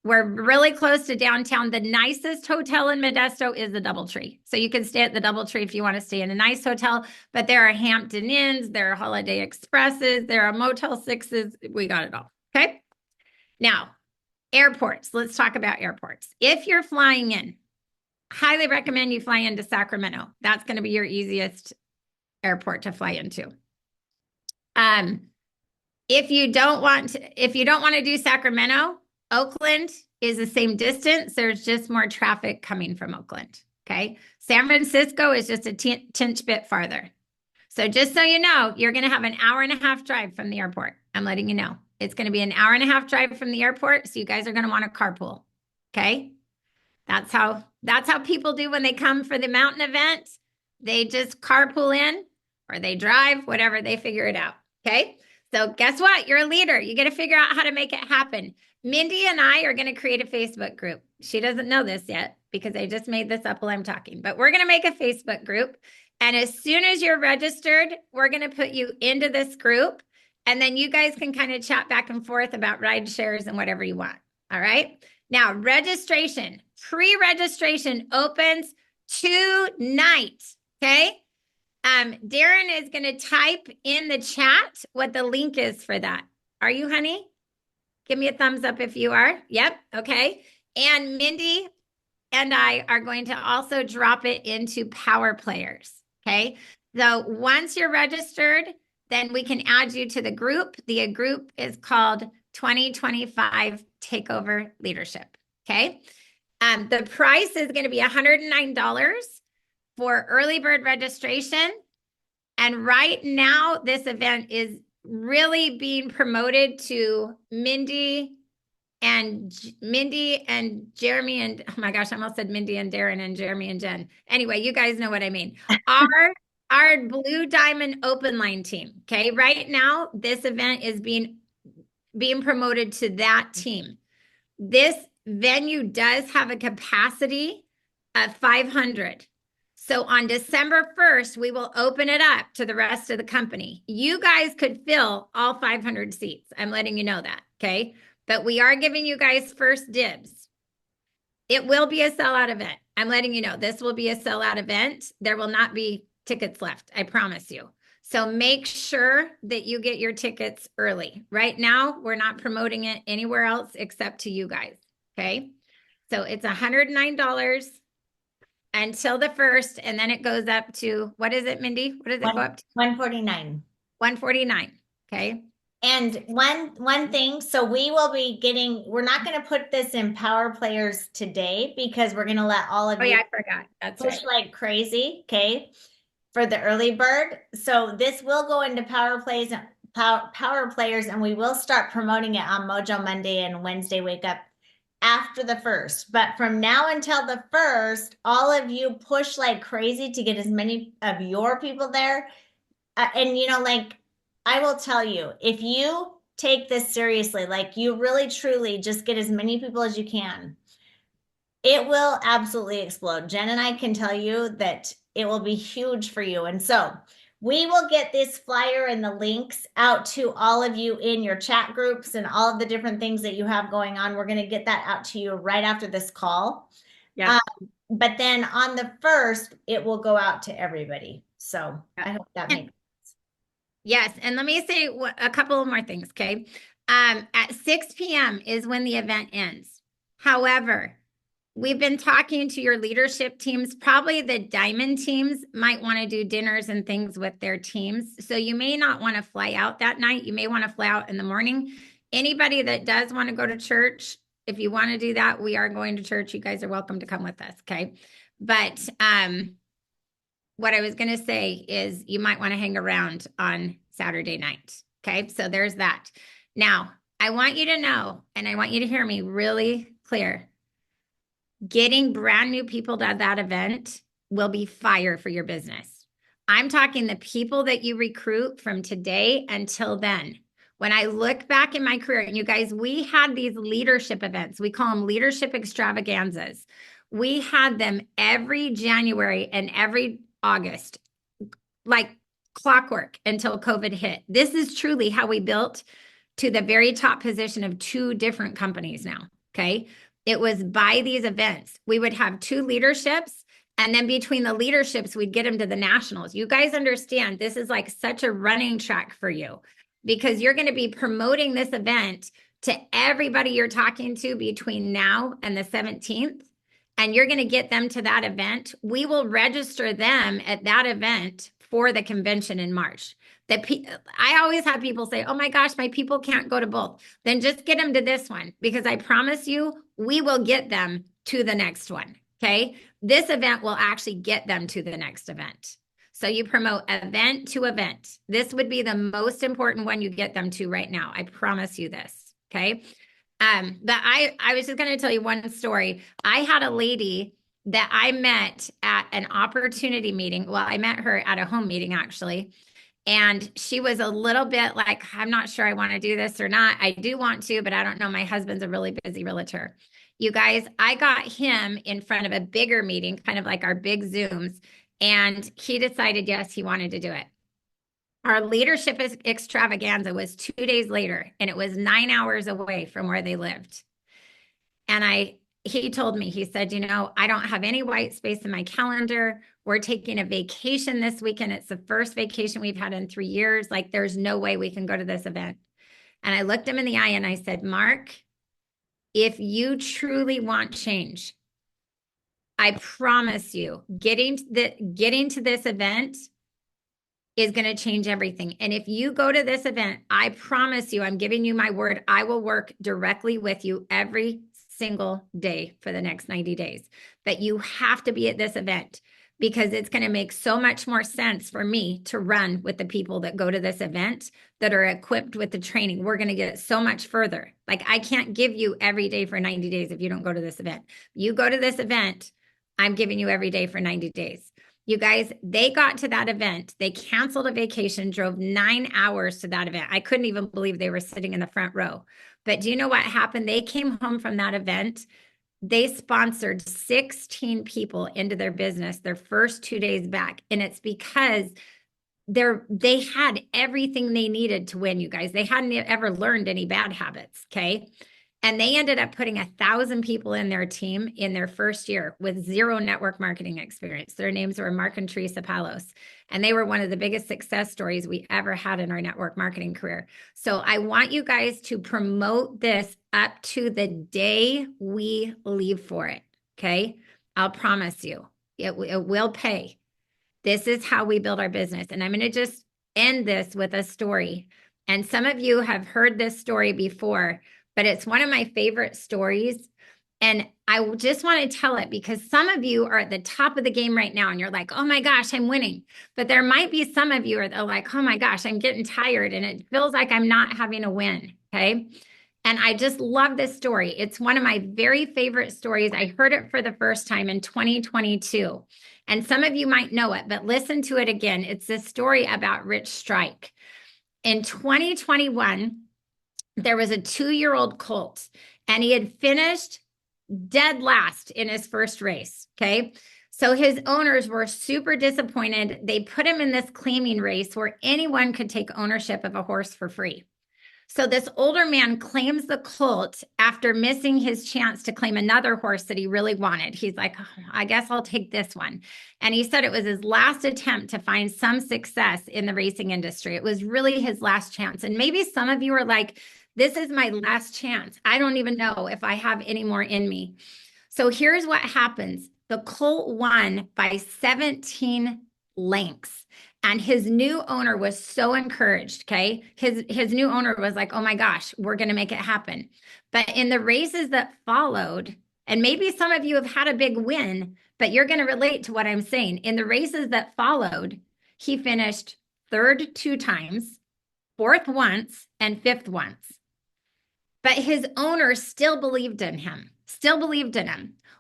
We're really close to downtown. The nicest hotel in Modesto is the DoubleTree. So you can stay at the DoubleTree if you want to stay in a nice hotel, but there are Hampton Inns, there are Holiday Expresses, there are Motel 6s. We got it all. Okay. Now, airports. Let's talk about airports. If you're flying in, highly recommend you fly into Sacramento. That's going to be your easiest airport to fly into. If you don't want to do Sacramento, Oakland is the same distance. There's just more traffic coming from Oakland. Okay. San Francisco is just a tinge bit farther. So just so you know, you're going to have an 1.5-hour drive from the airport. I'm letting you know. It's going to be an 1.5-hour drive from the airport. So you guys are going to want to carpool. Okay. That's how people do when they come for the mountain event. They just carpool in or they drive, whatever, they figure it out. Okay. So guess what? You're a leader. You got to figure out how to make it happen. Mindy and I are going to create a Facebook group. She doesn't know this yet because I just made this up while I'm talking, but we're going to make a Facebook group. And as soon as you're registered, we're going to put you into this group. And then you guys can kind of chat back and forth about ride shares and whatever you want. All right. Now, registration, pre-registration opens tonight. Okay. Darren is going to type in the chat what the link is for that. Are you, honey? Give me a thumbs up if you are. Yep. Okay. And Mindy and I are going to also drop it into Power Players. Okay. So once you're registered, then we can add you to the group. The group is called 2025 Takeover Leadership. Okay. The price is going to be $109 for early bird registration. And right now, this event is really being promoted to Mindy and Jeremy and, oh my gosh, I almost said Mindy and Darren and Jeremy and Jen. Anyway, you guys know what I mean. Our Blue Diamond Open Line team. Okay. Right now, this event is being promoted to that team. This venue does have a capacity of 500. So on December 1st, we will open it up to the rest of the company. You guys could fill all 500 seats. I'm letting you know that. Okay. but we are giving you guys first dibs. It will be a sellout event. I'm letting you know this will be a sellout event. There will not be tickets left. I promise you. So make sure that you get your tickets early. Right now, we're not promoting it anywhere else except to you guys. Okay. So it's $109 until the 1st, and then it goes up to, what is it, Mindy? What does it go up to? 149. 149. Okay. And one thing, so we will be getting, we're not going to put this in Power Players today because we're going to let all of Oh you yeah, I forgot. That's push right. like crazy, okay, for the early bird. So this will go into Power Players, and we will start promoting it on Mojo Monday and Wednesday Wake Up after the 1st. But from now until the 1st, all of you push like crazy to get as many of your people there. And you know, like, I will tell you, if you take this seriously, like you really truly just get as many people as you can, it will absolutely explode. Jen and I can tell you that it will be huge for you. And so we will get this flyer and the links out to all of you in your chat groups and all of the different things that you have going on. We're going to get that out to you right after this call. Yeah. But then on the 1st, it will go out to everybody. So I hope that makes sense. Yes, and let me say a couple of more things, okay? At 6 p.m. is when the event ends. However, we've been talking to your leadership teams. Probably the diamond teams might want to do dinners and things with their teams. So you may not want to fly out that night. You may want to fly out in the morning. Anybody that does want to go to church, if you want to do that, we are going to church. You guys are welcome to come with us, okay? But what I was going to say is you might want to hang around on Saturday night. Okay. So there's that. Now, I want you to know, and I want you to hear me really clear. Getting brand new people to that event will be fire for your business. I'm talking the people that you recruit from today until then. When I look back in my career, and you guys, we had these leadership events. We call them leadership extravaganzas. We had them every January and every August, like clockwork until COVID hit. This is truly how we built to the very top position of 2 different companies now. Okay. It was by these events. We would have 2 leaderships, and then between the leaderships, we'd get them to the nationals. You guys understand this is like such a running track for you because you're going to be promoting this event to everybody you're talking to between now and the 17th. And you're going to get them to that event. We will register them at that event for the convention in March. I always have people say, oh my gosh, my people can't go to both. Then just get them to this one, because I promise you, we will get them to the next one. Okay. This event will actually get them to the next event. So you promote event to event. This would be the most important one you get them to right now. I promise you this. Okay. But I was just going to tell you one story. I had a lady that I met at an opportunity meeting. Well, I met her at a home meeting actually. And she was a little bit like, I'm not sure I want to do this or not. I do want to, but I don't know. My husband's a really busy realtor. You guys, I got him in front of a bigger meeting, kind of like our big Zooms. And he decided, yes, he wanted to do it. Our leadership extravaganza was 2 days later, and it was 9 hours away from where they lived. And he told me, he said, you know, I don't have any white space in my calendar. We're taking a vacation this weekend. It's the first vacation we've had in 3 years. Like, there's no way we can go to this event. And I looked him in the eye and I said, Mark, if you truly want change, I promise you, getting to this event is going to change everything. And if you go to this event, I promise you, I'm giving you my word, I will work directly with you every single day for the next 90 days. But you have to be at this event, because it's going to make so much more sense for me to run with the people that go to this event that are equipped with the training. We're going to get it so much further. Like, I can't give you every day for 90 days if you don't go to this event. You go to this event, I'm giving you every day for 90 days. You guys, they got to that event. They canceled a vacation, drove 9 hours to that event. I couldn't even believe they were sitting in the front row. But do you know what happened? They came home from that event. They sponsored 16 people into their business their first 2 days back. And it's because they had everything they needed to win, you guys. They hadn't ever learned any bad habits, okay? And they ended up putting 1,000 people in their team in their first year with zero network marketing experience. Their names were Mark and Teresa Palos. And they were one of the biggest success stories we ever had in our network marketing career. So I want you guys to promote this up to the day we leave for it. Okay. I'll promise you it will pay. This is how we build our business. And I'm going to just end this with a story. And some of you have heard this story before, but it's one of my favorite stories. And I just want to tell it because some of you are at the top of the game right now and you're like, oh my gosh, I'm winning. But there might be some of you are like, oh my gosh, I'm getting tired and it feels like I'm not having a win. Okay. And I just love this story. It's one of my very favorite stories. I heard it for the first time in 2022. And some of you might know it, but listen to it again. It's this story about Rich Strike. In 2021, there was a 2-year-old colt and he had finished dead last in his first race. Okay. So his owners were super disappointed. They put him in this claiming race where anyone could take ownership of a horse for free. So this older man claims the colt after missing his chance to claim another horse that he really wanted. He's like, oh, I guess I'll take this one. And he said it was his last attempt to find some success in the racing industry. It was really his last chance. And maybe some of you are like, this is my last chance. I don't even know if I have any more in me. So here's what happens. The colt won by 17 lengths. And his new owner was so encouraged, okay? His new owner was like, oh my gosh, we're going to make it happen. But in the races that followed, and maybe some of you have had a big win, but you're going to relate to what I'm saying. In the races that followed, he finished third 2 times, fourth once, and fifth once. But his owner still believed in him,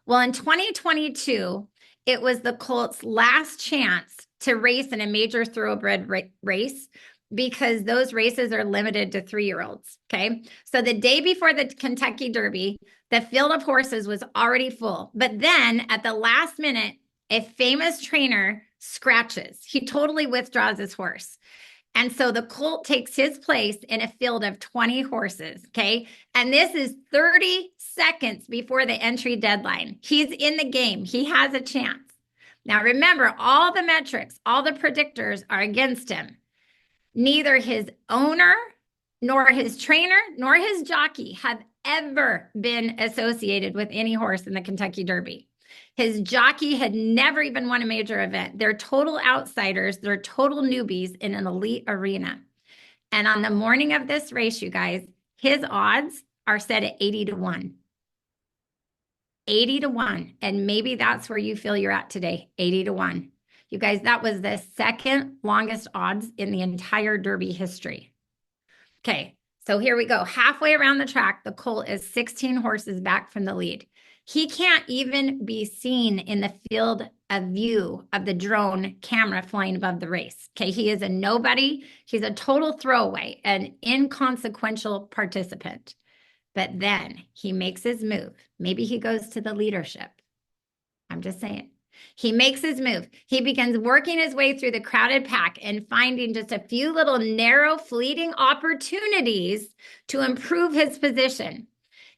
Well, in 2022, it was the colt's last chance to race in a major thoroughbred race because those races are limited to 3-year-olds. Okay. So the day before the Kentucky Derby, the field of horses was already full. But then at the last minute, a famous trainer scratches. He totally withdraws his horse. And so the colt takes his place in a field of 20 horses. Okay. And this is 30 seconds before the entry deadline. He's in the game. He has a chance. Now, remember, all the metrics, all the predictors are against him. Neither his owner, nor his trainer, nor his jockey have ever been associated with any horse in the Kentucky Derby. His jockey had never even won a major event. They're total outsiders. They're total newbies in an elite arena. And on the morning of this race, you guys, his odds are set at 80-1. 80-1. And maybe that's where you feel you're at today, 80-1. You guys, that was the second longest odds in the entire Derby history. Okay, so here we go. Halfway around the track, the colt is 16 horses back from the lead. He can't even be seen in the field of view of the drone camera flying above the race. Okay, he is a nobody. He's a total throwaway, an inconsequential participant. But then he makes his move. Maybe he goes to the leadership. I'm just saying. He makes his move. He begins working his way through the crowded pack and finding just a few little narrow, fleeting opportunities to improve his position.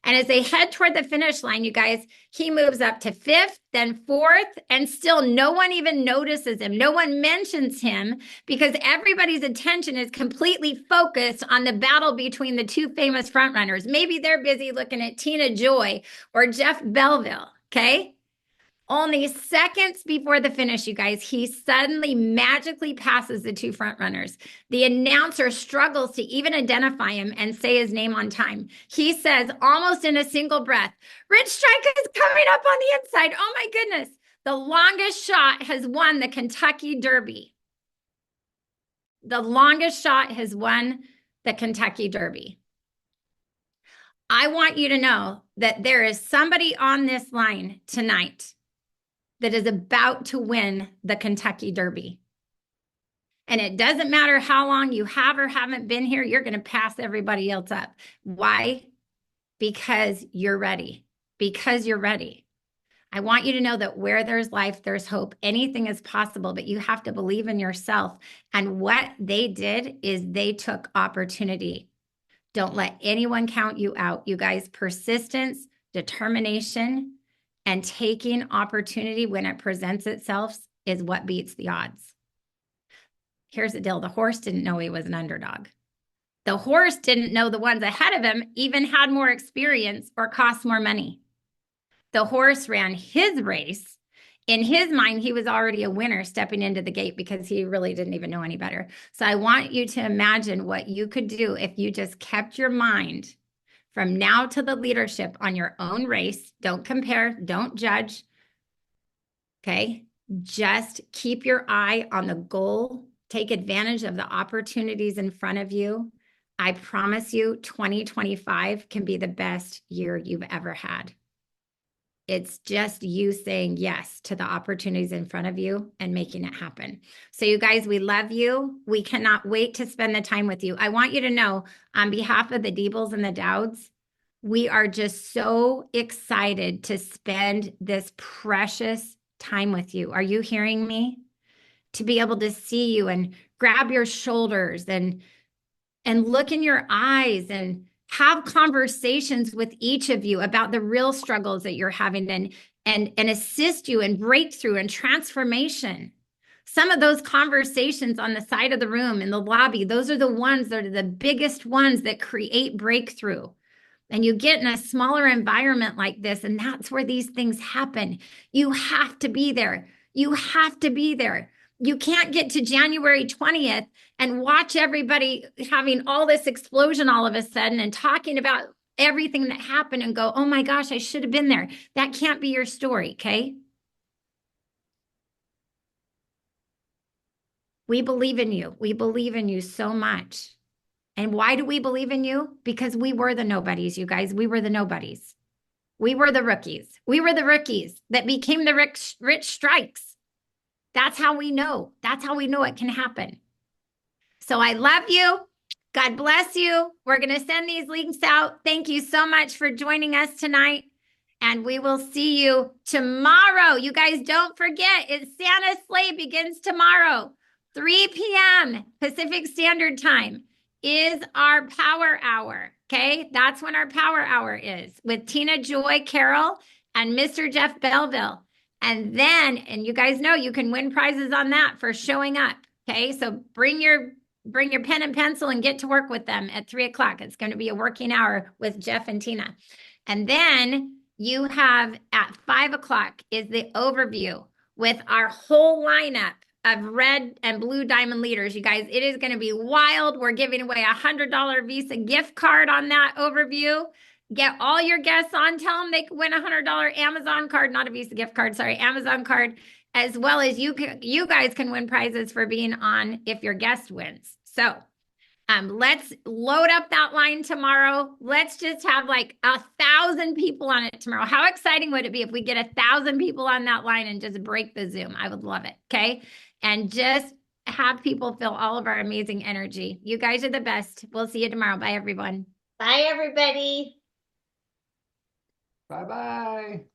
And as they head toward the finish line, you guys, he moves up to 5th, then 4th, and still no one even notices him. No one mentions him because everybody's attention is completely focused on the battle between the 2 famous frontrunners. Maybe they're busy looking at Tina Joy or Jeff Belleville, okay? Only seconds before the finish, you guys, he suddenly magically passes the 2 front runners. The announcer struggles to even identify him and say his name on time. He says, almost in a single breath, Rich Strike is coming up on the inside. Oh my goodness. The longest shot has won the Kentucky Derby. The longest shot has won the Kentucky Derby. I want you to know that there is somebody on this line tonight that is about to win the Kentucky Derby. And it doesn't matter how long you have or haven't been here, you're going to pass everybody else up. Why? Because you're ready. Because you're ready. I want you to know that where there's life, there's hope. Anything is possible, but you have to believe in yourself. And what they did is they took opportunity. Don't let anyone count you out. You guys, persistence, determination, and taking opportunity when it presents itself is what beats the odds. Here's the deal. The horse didn't know he was an underdog. The horse didn't know the ones ahead of him even had more experience or cost more money. The horse ran his race. In his mind, he was already a winner stepping into the gate because he really didn't even know any better. So I want you to imagine what you could do if you just kept your mind from now to the leadership on your own race. Don't compare, don't judge. Okay? Just keep your eye on the goal. Take advantage of the opportunities in front of you. I promise you, 2025 can be the best year you've ever had. It's just you saying yes to the opportunities in front of you and making it happen. So you guys, we love you. We cannot wait to spend the time with you. I want you to know, on behalf of the Deebles and the Dowds, we are just so excited to spend this precious time with you. Are you hearing me? To be able to see you and grab your shoulders and look in your eyes and have conversations with each of you about the real struggles that you're having and assist you in breakthrough and transformation. Some of those conversations on the side of the room in the lobby, those are the ones that are the biggest ones that create breakthrough. And you get in a smaller environment like this, and that's where these things happen. You have to be there. You have to be there. You can't get to January 20th and watch everybody having all this explosion all of a sudden and talking about everything that happened and go, oh my gosh, I should have been there. That can't be your story, okay? We believe in you. We believe in you so much. And why do we believe in you? Because we were the nobodies, you guys. We were the nobodies. We were the rookies. We were the rookies that became the rich strikes. That's how we know. That's how we know it can happen. So I love you. God bless you. We're going to send these links out. Thank you so much for joining us tonight. And we will see you tomorrow. You guys don't forget, it's Santa's Sleigh begins tomorrow. 3 p.m. Pacific Standard Time is our power hour. Okay, that's when our power hour is with Tina Joy Carroll and Mr. Jeff Belleville. And then, and you guys know you can win prizes on that for showing up. Okay, so bring your pen and pencil and get to work with them at 3 o'clock. It's going to be a working hour with Jeff and Tina. And then you have at 5 o'clock is the overview with our whole lineup of red and blue diamond leaders. You guys, it is going to be wild. We're giving away a $100 Visa gift card on that overview. Get all your guests on. Tell them they can win a $100 Amazon card, not a Visa gift card, sorry, Amazon card, as well as you guys can win prizes for being on if your guest wins. So let's load up that line tomorrow. Let's just have like 1,000 people on it tomorrow. How exciting would it be if we get 1,000 people on that line and just break the Zoom? I would love it. Okay. And just have people feel all of our amazing energy. You guys are the best. We'll see you tomorrow. Bye, everyone. Bye, everybody. Bye-bye.